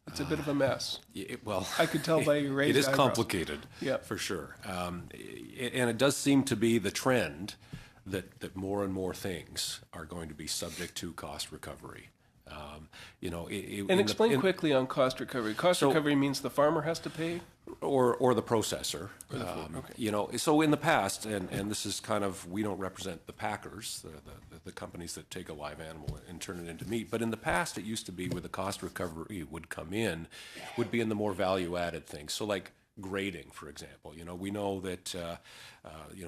It's a bit of a mess. Well, I could tell by your raised it is eyebrows. complicated, for sure. And it does seem to be the trend that more and more things are going to be subject to cost recovery. And explain quickly on cost recovery. Cost recovery means the farmer has to pay? Or the processor. So in the past, and this is kind of, we don't represent the packers, the companies that take a live animal and turn it into meat, but in the past it used to be where the cost recovery would come in, would be in the more value-added things. So like grading, for example. We know that,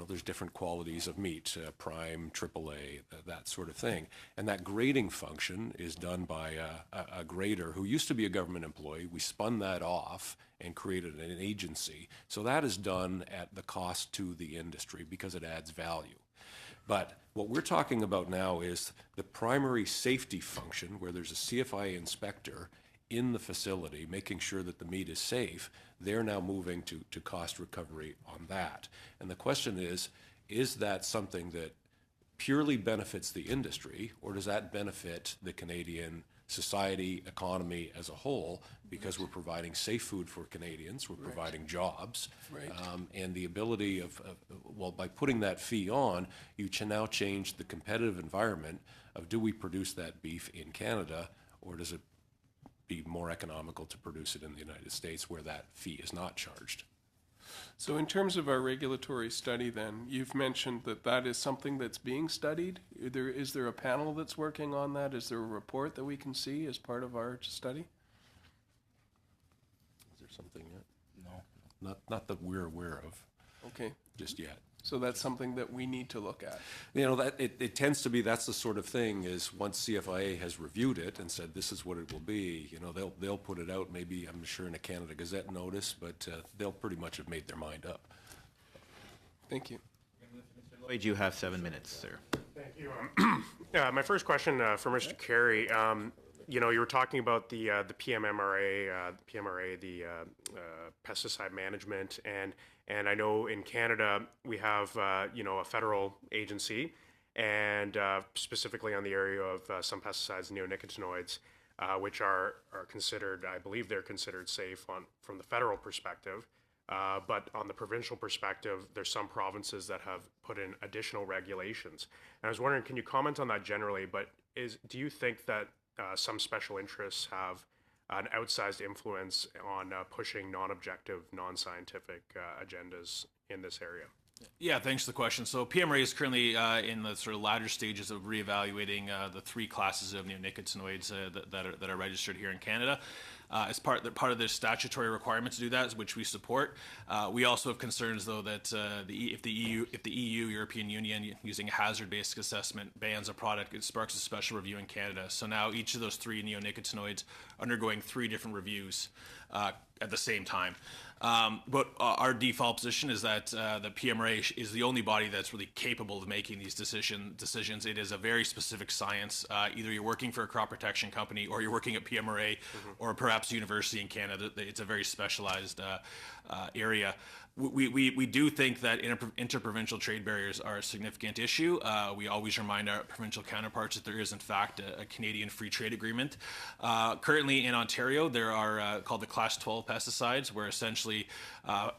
there's different qualities of meat, prime, AAA, that sort of thing. And that grading function is done by a grader who used to be a government employee. We spun that off and created an agency. So that is done at the cost to the industry because it adds value. But what we're talking about now is the primary safety function where there's a CFIA inspector in the facility making sure that the meat is safe. They're now moving to cost recovery on that. And the question is that something that purely benefits the industry, or does that benefit the Canadian society, economy as a whole, because we're providing safe food for Canadians, we're providing jobs, and the ability by putting that fee on, you now change the competitive environment of do we produce that beef in Canada, or does it be more economical to produce it in the United States where that fee is not charged? So in terms of our regulatory study then, you've mentioned that is something that's being studied. Is there a panel that's working on that? Is there a report that we can see as part of our study? Is there something yet? No. Not that we're aware of. Okay. Just yet. So that's something that we need to look at. That it tends to be, that's the sort of thing is once CFIA has reviewed it and said this is what it will be, they'll put it out maybe, I'm sure, in a Canada Gazette notice, but they'll pretty much have made their mind up. Thank you. Mr. Lloyd, you have 7 minutes, sir. Thank you. My first question for Mr. Carey. You were talking about the PMMRA, the pesticide management, and I know in Canada we have a federal agency, and specifically on the area of some pesticides, neonicotinoids, which are considered, I believe they're considered safe from the federal perspective. But on the provincial perspective, there's some provinces that have put in additional regulations. And I was wondering, can you comment on that generally? But do you think that some special interests have an outsized influence on pushing non-objective, non-scientific agendas in this area? Yeah, thanks for the question. So PMRA is currently in the sort of latter stages of reevaluating the 3 classes of neonicotinoids that are registered here in Canada. as part of their statutory requirement to do that, which we support. We also have concerns, though, that if the EU, European Union, using a hazard-based assessment bans a product, it sparks a special review in Canada. So now each of those 3 neonicotinoids undergoing 3 different reviews at the same time. But our default position is that the PMRA is the only body that's really capable of making these decisions. It is a very specific science. Either you're working for a crop protection company, or you're working at PMRA, or perhaps a university in Canada. It's a very specialized area. We do think that interprovincial trade barriers are a significant issue. We always remind our provincial counterparts that there is, in fact, a Canadian free trade agreement. Currently in Ontario, there are called the Class 12 pesticides, where essentially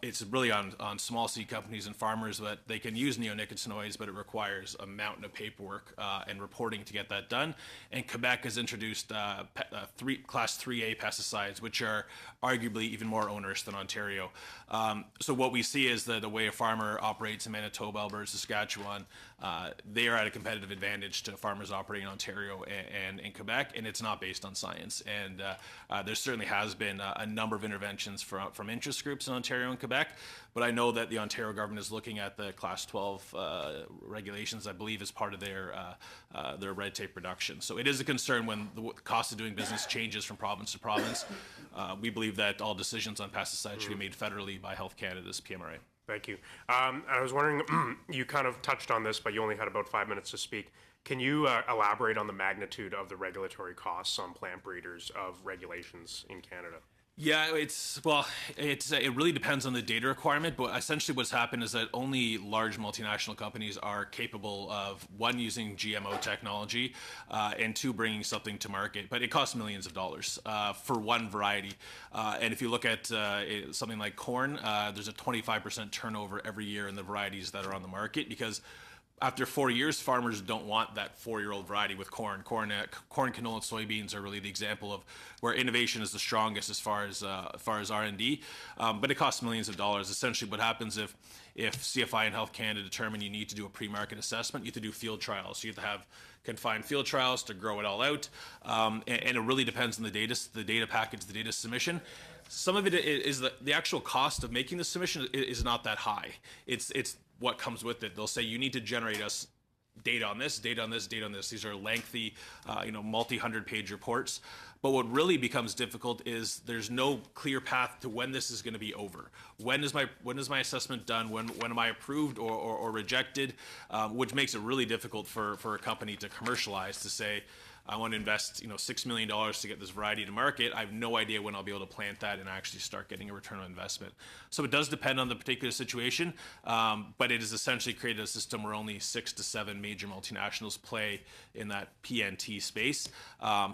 it's really on small seed companies and farmers that they can use neonicotinoids, but it requires a mountain of paperwork and reporting to get that done. And Quebec has introduced Class 3A pesticides, which are arguably even more onerous than Ontario. So what we see is that the way a farmer operates in Manitoba, Alberta, Saskatchewan, they are at a competitive advantage to farmers operating in Ontario and in Quebec, and it's not based on science. And there certainly has been a number of interventions from interest groups in Ontario and Quebec, but I know that the Ontario government is looking at the Class 12 regulations, I believe, as part of their red tape reduction. So it is a concern when the cost of doing business changes from province to province. We believe that all decisions on pesticides should be made federally by Health Canada's PMRA. Thank you. I was wondering, you kind of touched on this, but you only had about 5 minutes to speak. Can you elaborate on the magnitude of the regulatory costs on plant breeders of regulations in Canada? Yeah, it really depends on the data requirement, but essentially what's happened is that only large multinational companies are capable of, 1, using GMO technology, and 2, bringing something to market. But it costs millions of dollars for one variety. And if you look at something like corn, there's a 25% turnover every year in the varieties that are on the market, because after 4 years, farmers don't want that 4-year-old variety with corn. Corn, canola, and soybeans are really the example of where innovation is the strongest as far as R&D. But it costs millions of dollars. Essentially, what happens if CFI and Health Canada determine you need to do a pre-market assessment, you have to do field trials. So you have to have confined field trials to grow it all out, and it really depends on the data package, the data submission. Some of it is the actual cost of making the submission is not that high. It's what comes with it. They'll say you need to generate us data on this, data on this, data on this. These are lengthy, multi-100-page reports. But what really becomes difficult is there's no clear path to when this is going to be over. When is my assessment done? When am I approved or rejected? Which makes it really difficult for a company to commercialize, to say, I want to invest, $6 million to get this variety to market. I have no idea when I'll be able to plant that and actually start getting a return on investment. So it does depend on the particular situation, but it has essentially created a system where only 6 to 7 major multinationals play in that PNT space.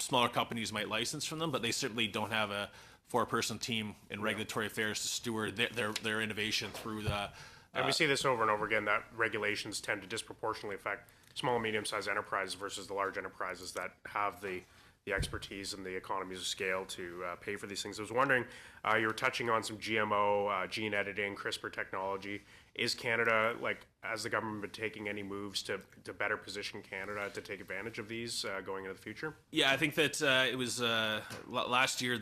Smaller companies might license from them, but they certainly don't have a 4-person team in regulatory affairs to steward their innovation through the. And we see this over and over again, that regulations tend to disproportionately affect small and medium-sized enterprises versus the large enterprises that have the expertise and the economies of scale to pay for these things. I was wondering, you were touching on some GMO, gene editing, CRISPR technology. Is Canada, has the government been taking any moves to better position Canada to take advantage of these going into the future? Yeah, I think that it was last year,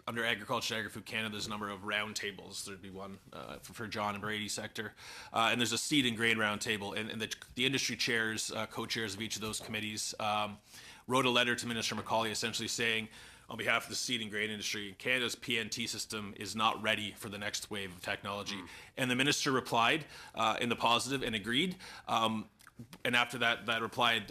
under Agriculture and Agri-Food Canada, there's a number of roundtables. There'd be one for John and Brady sector. And there's a seed and grain roundtable. And the industry chairs, co-chairs of each of those committees, wrote a letter to Minister McCauley essentially saying, on behalf of the seed and grain industry, Canada's PNT system is not ready for the next wave of technology. And the minister replied in the positive and agreed. And after that reply,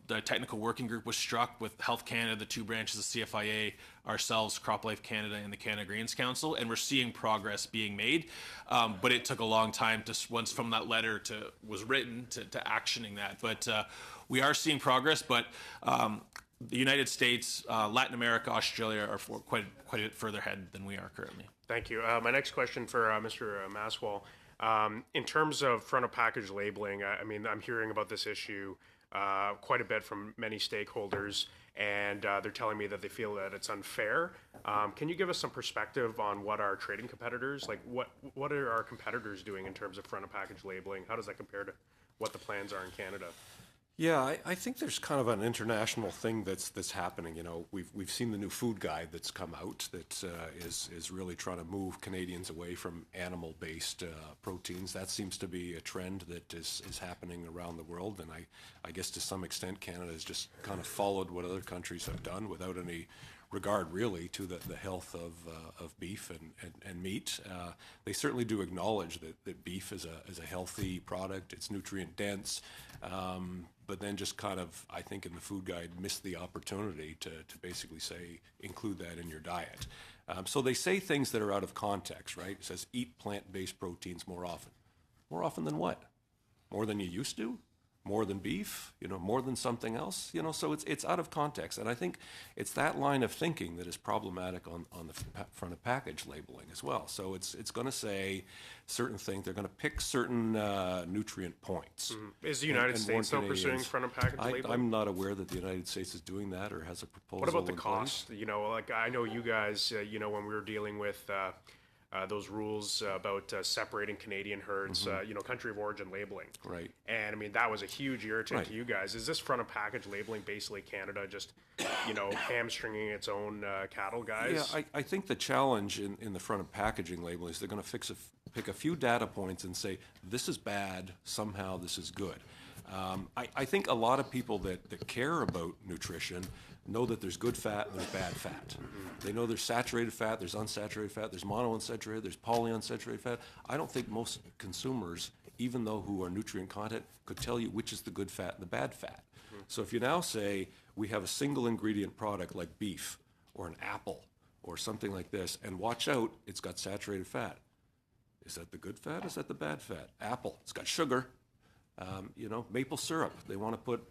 the technical working group was struck with Health Canada, the 2 branches of CFIA, ourselves, CropLife Canada, and the Canada Grains Council, and we're seeing progress being made. But it took a long time once from that letter was written to actioning that. But we are seeing progress, but the United States, Latin America, Australia are quite a bit further ahead than we are currently. Thank you. My next question for Mr. Maswal. In terms of front of package labeling, I'm hearing about this issue quite a bit from many stakeholders, and they're telling me that they feel that it's unfair. Can you give us some perspective on what our trading competitors, what are our competitors doing in terms of front of package labeling? How does that compare to what the plans are in Canada? Yeah, I think there's kind of an international thing that's happening. You know, we've seen the new food guide that's come out that is really trying to move Canadians away from animal-based proteins. That seems to be a trend that is happening around the world, and I guess to some extent Canada has just kind of followed what other countries have done without any regard really to the health of beef and meat. They certainly do acknowledge that beef is a healthy product. It's nutrient dense. But then just kind of, I think in the food guide, missed the opportunity to basically say, include that in your diet. So they say things that are out of context, right? It says, eat plant-based proteins more often. More often than what? More than you used to? More than beef, you know, more than something else, you know, so it's out of context. And I think it's that line of thinking that is problematic on the front of package labeling as well. So it's going to say certain things, they're going to pick certain nutrient points. Mm-hmm. Is the United States still pursuing front of package labeling? I'm not aware that the United States is doing that or has a proposal. What about the cost? You know, like I know you guys, you know, when we were dealing with those rules about separating Canadian herds, you know, country of origin labeling. Right. And I mean, that was a huge irritant to you guys. Is this front of package labeling basically Canada just, you know, hamstringing its own cattle guys? Yeah, I think the challenge in the front of packaging labeling is they're going to pick a few data points and say, this is bad, somehow this is good. I think a lot of people that care about nutrition know that there's good fat and there's bad fat. They know there's saturated fat, there's unsaturated fat, there's monounsaturated, there's polyunsaturated fat. I don't think most consumers, even though who are nutrient content, could tell you which is the good fat and the bad fat. So if you now say we have a single ingredient product like beef or an apple or something like this, and watch out, it's got saturated fat. Is that the good fat? Is that the bad fat? Apple, it's got sugar. You know, maple syrup. They want to put,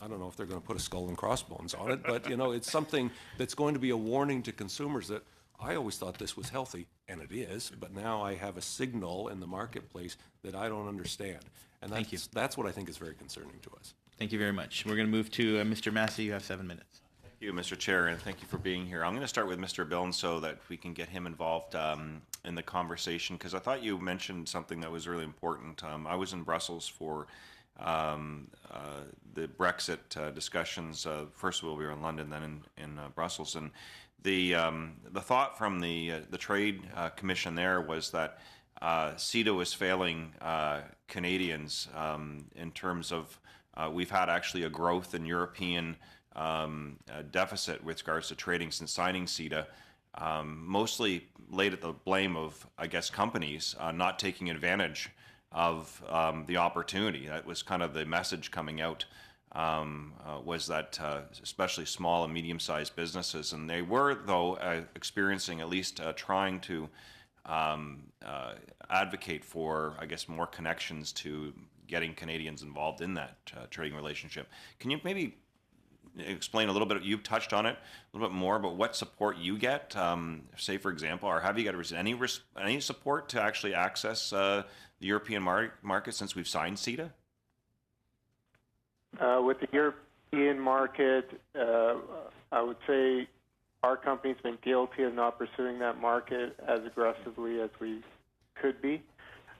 I don't know if they're going to put a skull and crossbones on it, but, you know, it's something that's going to be a warning to consumers that I always thought this was healthy, and it is, but now I have a signal in the marketplace that I don't understand. And that's what I think is very concerning to us. Thank you very much. We're going to move to Mr. Massey. You have 7 minutes. Thank you, Mr. Chair, and thank you for being here. I'm going to start with Mr. Billen so that we can get him involved in the conversation, because I thought you mentioned something that was really important. I was in Brussels for the Brexit discussions. First of all, we were in London, then in Brussels, and the thought from the Trade Commission there was that CETA was failing Canadians in terms of we've had actually a growth in European deficit with regards to trading since signing CETA, mostly laid at the blame of, I guess, companies not taking advantage of the opportunity. That was kind of the message coming out, was that especially small and medium-sized businesses, and they were, though, experiencing, at least trying to advocate for, I guess, more connections to getting Canadians involved in that trading relationship. Can you maybe explain a little bit, you've touched on it, a little bit more about what support you get, say for example, or have you got any support to actually access the European market since we've signed CETA? With the European market, I would say our company's been guilty of not pursuing that market as aggressively as we could be.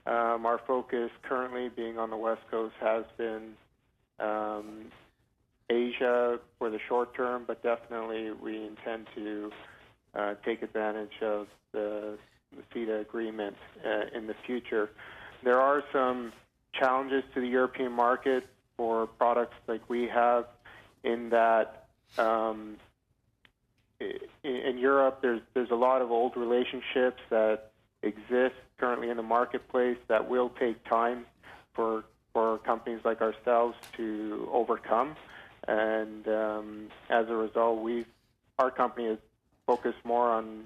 Our focus currently being on the West Coast has been Asia for the short term, but definitely we intend to take advantage of the CETA agreement in the future. There are some challenges to the European market for products like we have, in that in Europe there's a lot of old relationships that exist currently in the marketplace that will take time for companies like ourselves to overcome. And as a result, our company is focused more on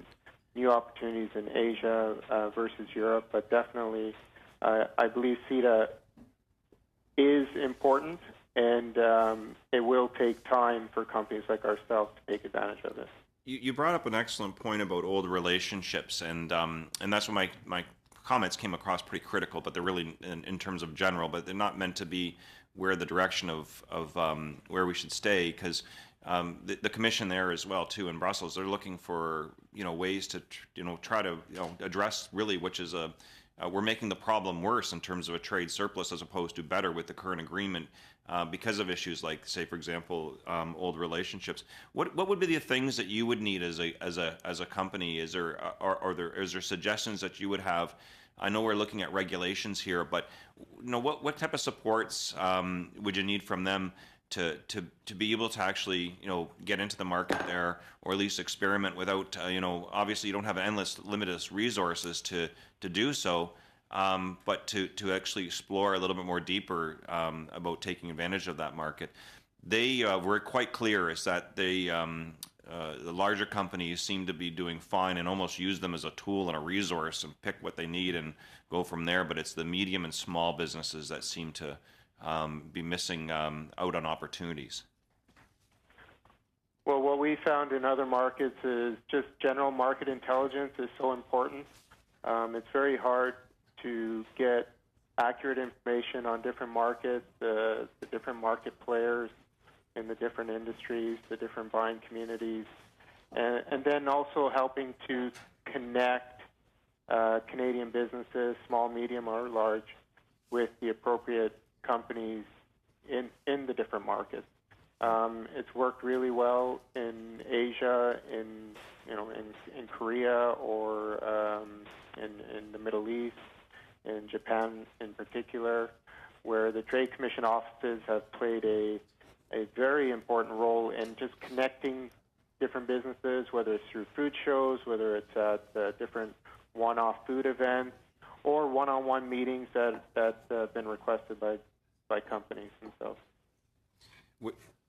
new opportunities in Asia versus Europe. But definitely, I believe CETA is important, and it will take time for companies like ourselves to take advantage of it. You brought up an excellent point about old relationships, and that's what my comments came across pretty critical, but they're really in terms of general, but they're not meant to be where the direction of where we should stay, because the commission there as well too in Brussels, they're looking for ways to try to address really which is we're making the problem worse in terms of a trade surplus as opposed to better with the current agreement because of issues like, say, for example, old relationships. What would be the things that you would need as a company? Is there suggestions that you would have? I know we're looking at regulations here, but what type of supports would you need from them to be able to actually get into the market there, or at least experiment without obviously you don't have endless limitless resources to do so, but to actually explore a little bit more deeper about taking advantage of that market. They were quite clear is that the larger companies seem to be doing fine and almost use them as a tool and a resource and pick what they need and go from there, but it's the medium and small businesses that seem to be missing out on opportunities. Well, what we found in other markets is just general market intelligence is so important. It's very hard to get accurate information on different markets, the different market players in the different industries, the different buying communities, and then also helping to connect Canadian businesses, small, medium, or large, with the appropriate companies in the different markets. It's worked really well in Asia, in Korea, or in the Middle East, in Japan in particular, where the Trade Commission offices have played a very important role in just connecting different businesses, whether it's through food shows, whether it's at different one-off food events, or one-on-one meetings that have been requested by companies themselves.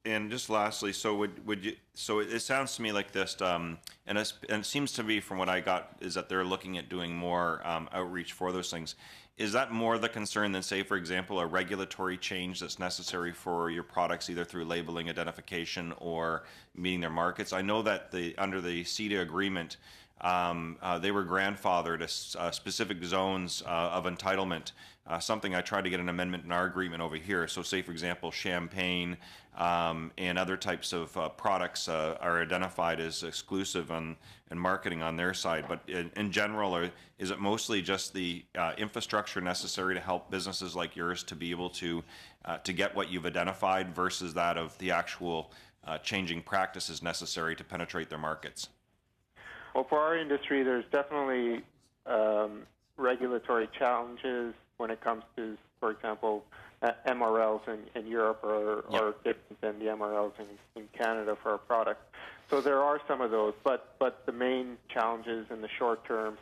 And just lastly, so would you? So it sounds to me like this, and it seems to be from what I got is that they're looking at doing more outreach for those things. Is that more the concern than, say, for example, a regulatory change that's necessary for your products, either through labeling, identification, or meeting their markets? I know that under the CETA agreement, they were grandfathered as specific zones of entitlement, something I tried to get an amendment in our agreement over here. So say, for example, champagne and other types of products are identified as exclusive and marketing on their side. But in general, is it mostly just the infrastructure necessary to help businesses like yours to be able to get what you've identified versus that of the actual changing practices necessary to penetrate their markets? Well, for our industry, there's definitely regulatory challenges when it comes to, for example, MRLs in Europe are different than the MRLs in Canada for our product. So there are some of those, but the main challenges in the short term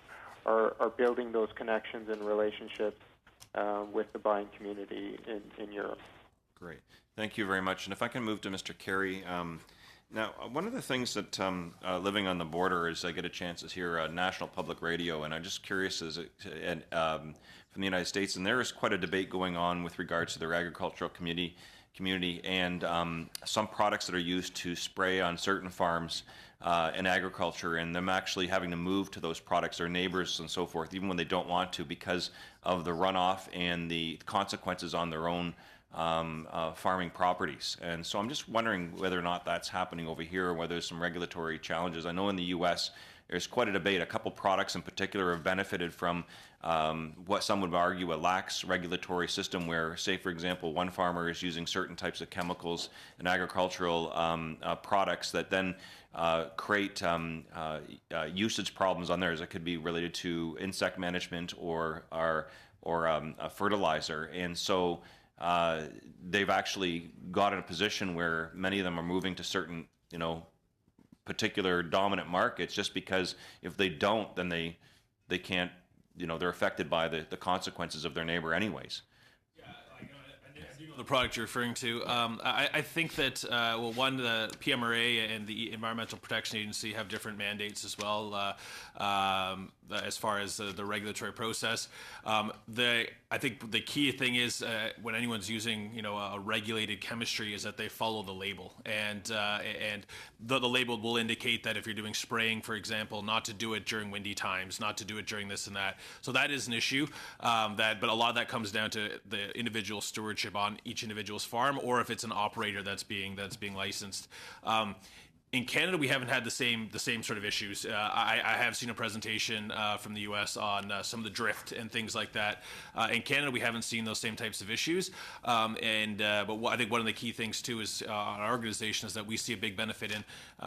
are building those connections and relationships with the buying community in Europe. Great. Thank you very much. And if I can move to Mr. Carey. Now, one of the things that living on the border is I get a chance to hear National Public Radio, and I'm just curious from the United States, and there is quite a debate going on with regards to their agricultural community and some products that are used to spray on certain farms in agriculture, and them actually having to move to those products, their neighbors and so forth, even when they don't want to, because of the runoff and the consequences on their own farming properties. And so I'm just wondering whether or not that's happening over here, or whether there's some regulatory challenges. I know in the U.S. there's quite a debate. A couple products in particular have benefited from what some would argue a lax regulatory system where, say, for example, one farmer is using certain types of chemicals and agricultural products that then create usage problems on theirs. It could be related to insect management or fertilizer. And so they've actually got in a position where many of them are moving to certain, particular dominant markets just because if they don't, then they can't, they're affected by the consequences of their neighbor anyways. The product you're referring to, I think that the PMRA and the Environmental Protection Agency have different mandates as well as far as the regulatory process. I think the key thing is when anyone's using a regulated chemistry is that they follow the label, and the label will indicate that if you're doing spraying, for example, not to do it during windy times, not to do it during this and that. So that is an issue. But a lot of that comes down to the individual stewardship on each individual's farm, or if it's an operator that's being licensed. In Canada, we haven't had the same sort of issues. I have seen a presentation from the U.S. on some of the drift and things like that. In Canada, we haven't seen those same types of issues. But I think one of the key things too is on our organization is that we see a big benefit in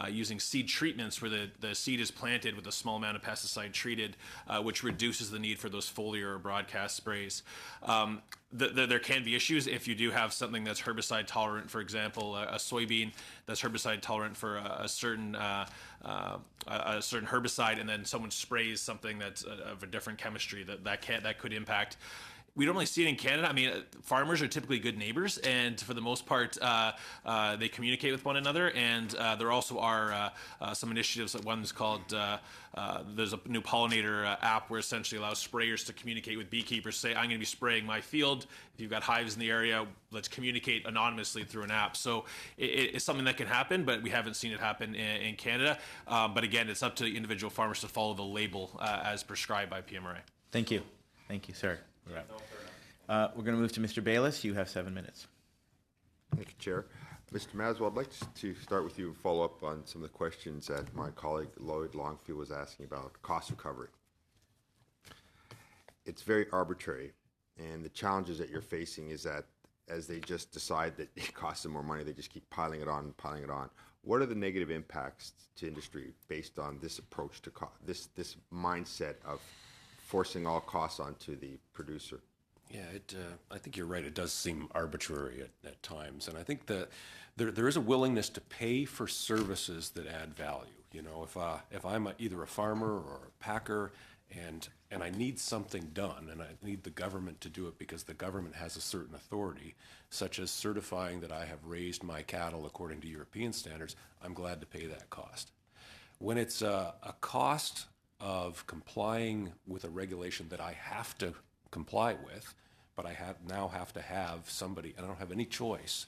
using seed treatments where the seed is planted with a small amount of pesticide treated, which reduces the need for those foliar or broadcast sprays. There can be issues if you do have something that's herbicide tolerant, for example, a soybean that's herbicide tolerant for a certain herbicide, and then someone sprays something that's of a different chemistry that could impact. We don't really see it in Canada. I mean, farmers are typically good neighbors, and for the most part, they communicate with one another. And there also are some initiatives. One's called, there's a new pollinator app where essentially allows sprayers to communicate with beekeepers. Say, I'm going to be spraying my field. If you've got hives in the area, let's communicate anonymously through an app. So it's something that can happen, but we haven't seen it happen in Canada. But again, it's up to individual farmers to follow the label as prescribed by PMRA. Thank you. Thank you, sir. We're going to move to Mr. Bayless. You have 7 minutes. Thank you, Chair. Mr. Maswell, I'd like to start with you and follow up on some of the questions that my colleague Lloyd Longfield was asking about cost recovery. It's very arbitrary, and the challenges that you're facing is that as they just decide that it costs them more money, they just keep piling it on and piling it on. What are the negative impacts to industry based on this approach to this mindset of forcing all costs onto the producer? Yeah, I think you're right. It does seem arbitrary at times, and I think that there is a willingness to pay for services that add value. You know, if I'm either a farmer or a packer, and I need something done, and I need the government to do it because the government has a certain authority, such as certifying that I have raised my cattle according to European standards, I'm glad to pay that cost. When it's a cost of complying with a regulation that I have to comply with, but I now have to have somebody, and I don't have any choice.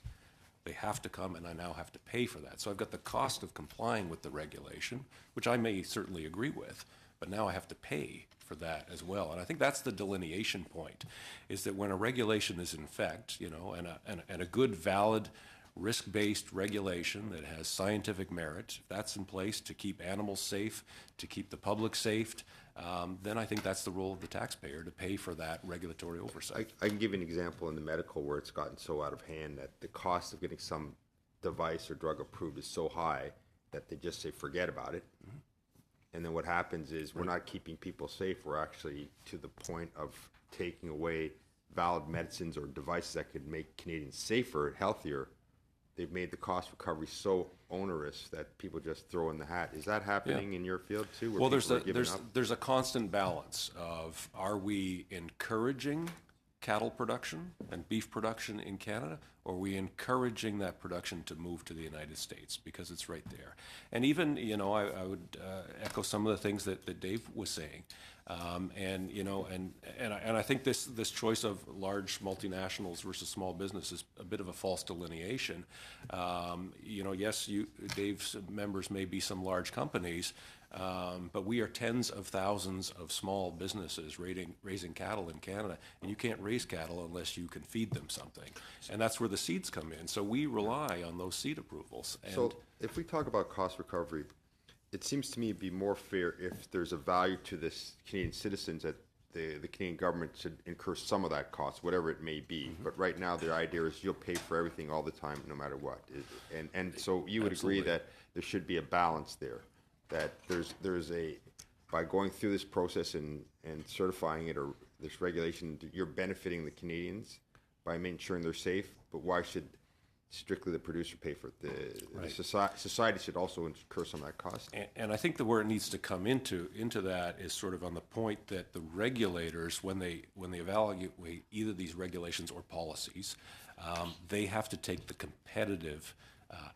They have to come, and I now have to pay for that. So I've got the cost of complying with the regulation, which I may certainly agree with, but now I have to pay for that as well. And I think that's the delineation point, is that when a regulation is in effect, you know, and a good, valid, risk-based regulation that has scientific merit, if that's in place to keep animals safe, to keep the public safe, then I think that's the role of the taxpayer to pay for that regulatory oversight. I can give you an example in the medical where it's gotten so out of hand that the cost of getting some device or drug approved is so high that they just say forget about it. Mm-hmm. And then what happens is we're not keeping people safe. We're actually to the point of taking away valid medicines or devices that could make Canadians safer, healthier. They've made the cost recovery so onerous that people just throw in the hat. Is that happening in your field too? Well, there's a constant balance of, are we encouraging cattle production and beef production in Canada, or are we encouraging that production to move to the United States because it's right there? And even, you know, I would echo some of the things that Dave was saying. And you know, and I think this choice of large multinationals versus small business is a bit of a false delineation. You know, yes, Dave's members may be some large companies, but we are tens of thousands of small businesses raising cattle in Canada, and you can't raise cattle unless you can feed them something, and that's where the seeds come in. So we rely on those seed approvals. And so if we talk about cost recovery, it seems to me it'd be more fair if there's a value to this Canadian citizens that the Canadian government should incur some of that cost, whatever it may be. Mm-hmm. But right now, the idea is you'll pay for everything all the time, no matter what. And so you would agree that there should be a balance there, that there's a, by going through this process and certifying it or this regulation, you're benefiting the Canadians by ensuring they're safe. But why should strictly the producer pay for it? The society should also incur some of that cost. And I think that where it needs to come into that is sort of on the point that the regulators, when they evaluate either these regulations or policies, they have to take the competitive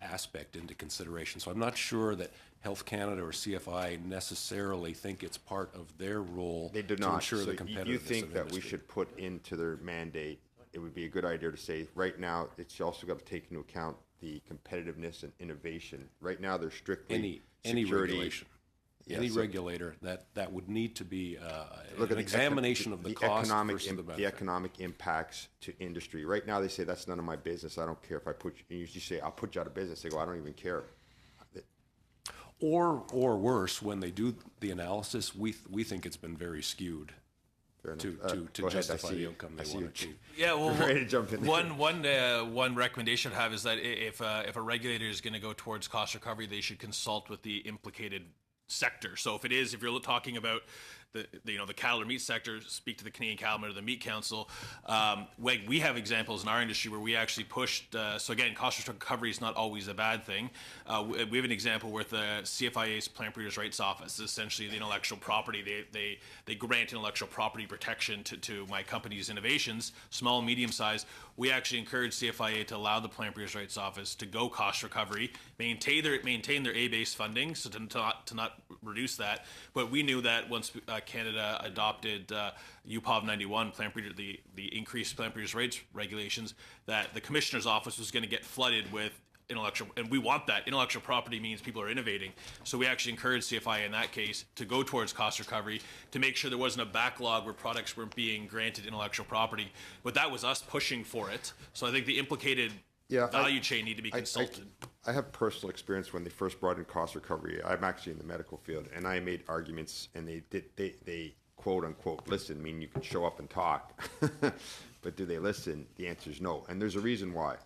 aspect into consideration. So I'm not sure that Health Canada or CFI necessarily think it's part of their role they do to not. ensure so the competitiveness you think of that industry. we should put into their mandate, it would be a good idea to say right now it's also got to take into account the competitiveness and innovation. Right now they're strictly any security. Regulation. Yeah, any so regulator that would need to be look an at examination of the cost versus the benefit. The economic impacts to industry. Right now they say that's none of my business. I don't care if I put you usually say I'll put you out of business. They go, I don't even care. Or worse, when they do the analysis, we think it's been very skewed to go ahead. justify the outcome they want to achieve. Yeah, well, Ready to jump in there. one recommendation I have is that if a regulator is going to go towards cost recovery, they should consult with the implicated sector. So if you're talking about the cattle or meat sector, speak to the Canadian Cattlemen or the Meat Council. We have examples in our industry where we actually pushed. So again, cost recovery is not always a bad thing. We have an example with the CFIA's Plant Breeders' Rights Office. Essentially, the intellectual property they grant intellectual property protection to my company's innovations, small and medium size. We actually encourage CFIA to allow the Plant Breeders' Rights Office to go cost recovery, maintain their A-based funding, so to not reduce that. But we knew that once Canada adopted UPOV 91, the increased Plant Breeders' Rights regulations, that the Commissioner's Office was going to get flooded with intellectual, and we want that. Intellectual property means people are innovating. So we actually encouraged CFI in that case to go towards cost recovery to make sure there wasn't a backlog where products weren't being granted intellectual property. But that was us pushing for it. So I think the implicated value chain need to be consulted. I have personal experience when they first brought in cost recovery. I'm actually in the medical field, and I made arguments, and they quote unquote listen. Mean you can show up and talk, but do they listen? The answer is no, and there's a reason why.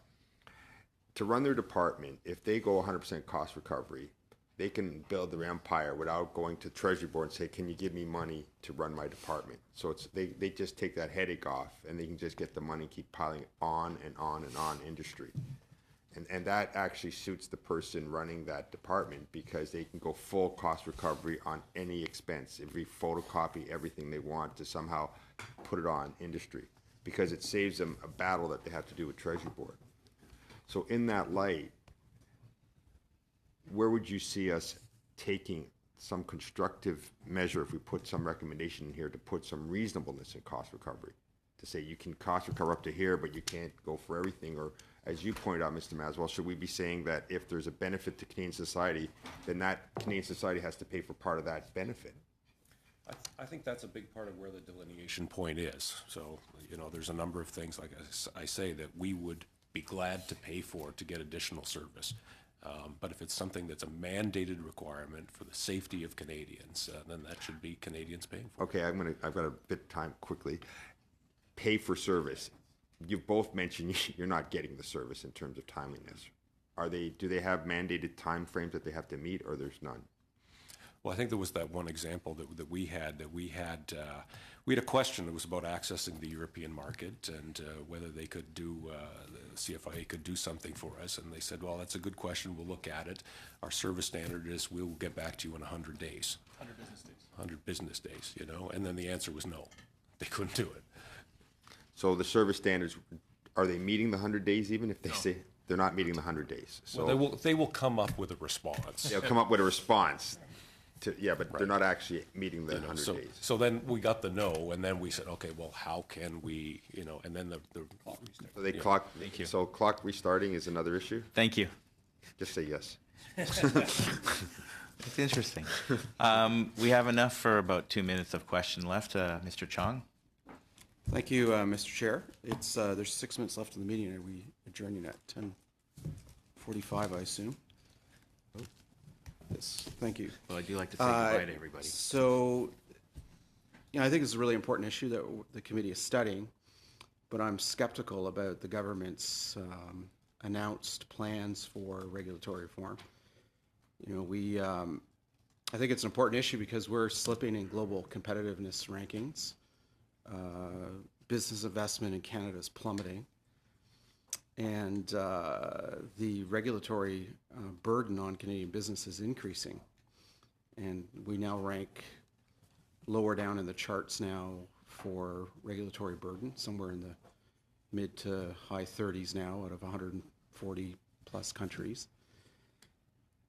To run their department, if they go 100% cost recovery, they can build their empire without going to Treasury Board and say, "Can you give me money to run my department?" So they just take that headache off, and they can just get the money and keep piling on and on and on industry. And that actually suits the person running that department because they can go full cost recovery on any expense, every photocopy, everything they want to somehow put it on industry because it saves them a battle that they have to do with Treasury Board. So in that light, where would you see us taking some constructive measure if we put some recommendation in here to put some reasonableness in cost recovery? To say you can cost recover up to here, but you can't go for everything, or as you pointed out, Mr. Maswell, should we be saying that if there's a benefit to Canadian society, then that Canadian society has to pay for part of that benefit? I think that's a big part of where the delineation point is. So, there's a number of things, like I say, that we would be glad to pay for to get additional service. But if it's something that's a mandated requirement for the safety of Canadians, then that should be Canadians paying for. Okay, I've got a bit of time quickly. Pay for service. You've both mentioned you're not getting the service in terms of timeliness. Do they have mandated time frames that they have to meet, or there's none? Well, I think there was that one example that we had a question that was about accessing the European market and whether they could do, the CFIA could do something for us. And they said, well, that's a good question. We'll look at it. Our service standard is we'll get back to you in 100 days. 100 business days. 100 business days, and then the answer was no. They couldn't do it. So the service standards, are they meeting the 100 days even if they say they're not meeting the 100 days? So well, they will come up with a response. They'll come up with a response. But right. They're not actually meeting the 100 days. So then we got the no, and then we said, okay, well, how can we, and then the so they clock. Thank you. So clock restarting is another issue. Thank you. Just say yes. It's interesting. We have enough for about 2 minutes of question left. Mr. Chong. Thank you, Mr. Chair. There's 6 minutes left in the meeting. Are we adjourning at 10:45, I assume? Oh, yes. Thank you. Well, I do like to say goodbye to everybody. So, I think it's a really important issue that the committee is studying, but I'm skeptical about the government's announced plans for regulatory reform. I think it's an important issue because we're slipping in global competitiveness rankings. Business investment in Canada is plummeting, and the regulatory burden on Canadian business is increasing. And we now rank lower down in the charts now for regulatory burden, somewhere in the mid to high 30s now out of 140 plus countries.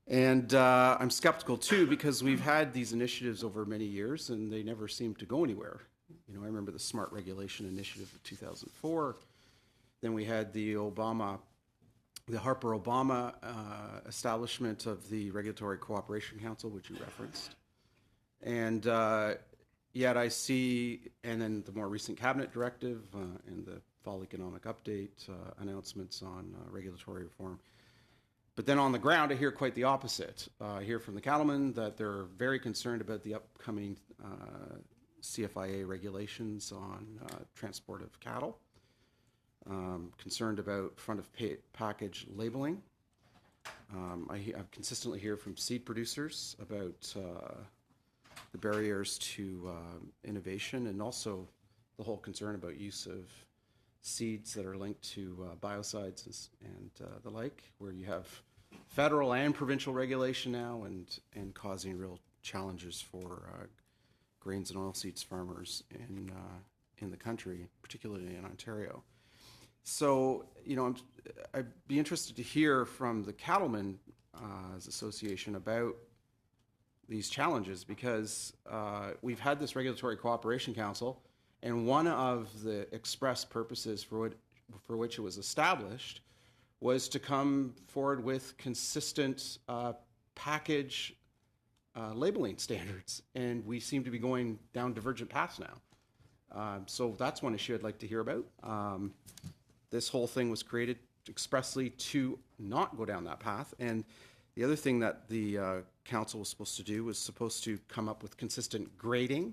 And I'm skeptical too because we've had these initiatives over many years and they never seem to go anywhere. I remember the Smart Regulation Initiative of 2004. Then we had the Harper-Obama establishment of the Regulatory Cooperation Council, which you referenced. And yet I see, and then the more recent cabinet directive and the fall economic update announcements on regulatory reform. But then on the ground, I hear quite the opposite. I hear from the cattlemen that they're very concerned about the upcoming CFIA regulations on transport of cattle, concerned about front of package labeling. I consistently hear from seed producers about the barriers to innovation, and also the whole concern about use of seeds that are linked to biocides and the like, where you have federal and provincial regulation now, and causing real challenges for grains and oilseeds farmers in the country, particularly in Ontario. So, I'd be interested to hear from the Cattlemen's Association about these challenges, because we've had this Regulatory Cooperation Council, and one of the express purposes for which it was established was to come forward with consistent package labeling standards, and we seem to be going down divergent paths now. So that's one issue I'd like to hear about. This whole thing was created expressly to not go down that path, and the other thing that the council was supposed to do was supposed to come up with consistent grading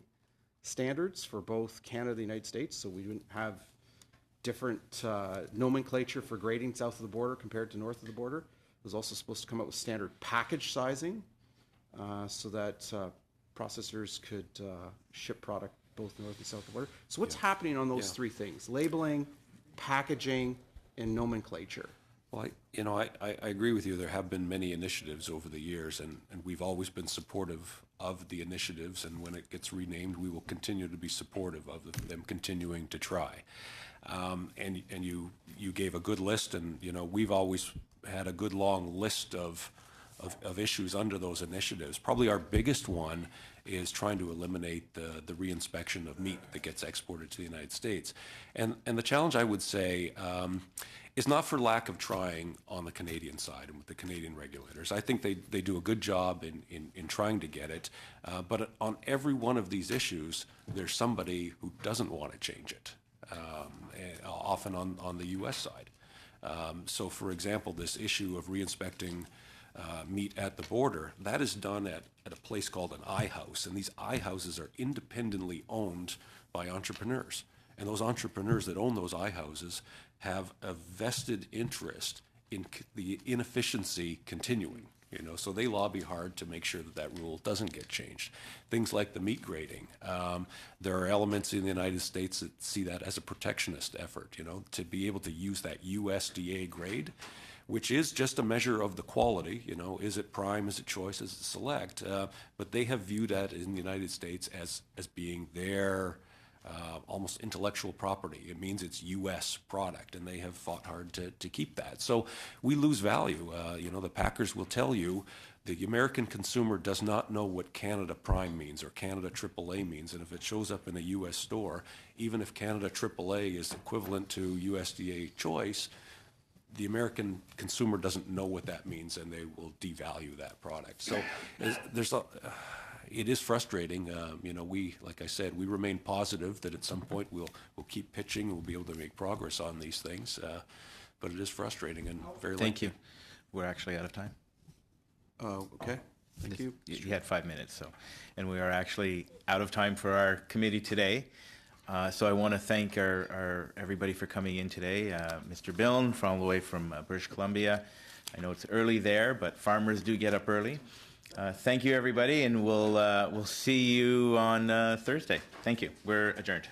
standards for both Canada and the United States, so we wouldn't have different nomenclature for grading south of the border compared to north of the border. It was also supposed to come up with standard package sizing so that processors could ship product both north and south of the border. So what's happening on those three things: labeling, packaging, and nomenclature? Well, I agree with you. There have been many initiatives over the years, and we've always been supportive of the initiatives, and when it gets renamed, we will continue to be supportive of them continuing to try. And you gave a good list, and we've always had a good long list of issues under those initiatives. Probably our biggest one is trying to eliminate the reinspection of meat that gets exported to the United States. And the challenge, I would say, is not for lack of trying on the Canadian side and with the Canadian regulators. I think they do a good job in trying to get it, but on every one of these issues, there's somebody who doesn't want to change it, often on the U.S. side. So, for example, this issue of reinspecting meat at the border, that is done at a place called an I-house, and these I-houses are independently owned by entrepreneurs. And those entrepreneurs that own those I-houses have a vested interest in the inefficiency continuing. So they lobby hard to make sure that rule doesn't get changed. Things like the meat grading. There are elements in the United States that see that as a protectionist effort, to be able to use that USDA grade, which is just a measure of the quality. Is it prime, is it choice, is it select? But they have viewed that in the United States as being their almost intellectual property. It means it's U.S. product, and they have fought hard to keep that. So we lose value. The packers will tell you the American consumer does not know what Canada Prime means or Canada AAA means, and if it shows up in a U.S. store, even if Canada AAA is equivalent to USDA choice, the American consumer doesn't know what that means, and they will devalue that product. So it is frustrating. Like I said, we remain positive that at some point we'll keep pitching and we'll be able to make progress on these things. But it is frustrating and very. Thank you. We're actually out of time. Okay. Thank you. You had 5 minutes, and we are actually out of time for our committee today. So I want to thank our everybody for coming in today. Mr. Biln, from all the way from British Columbia. I know it's early there, but farmers do get up early. Thank you, everybody, and we'll see you on Thursday. Thank you. We're adjourned.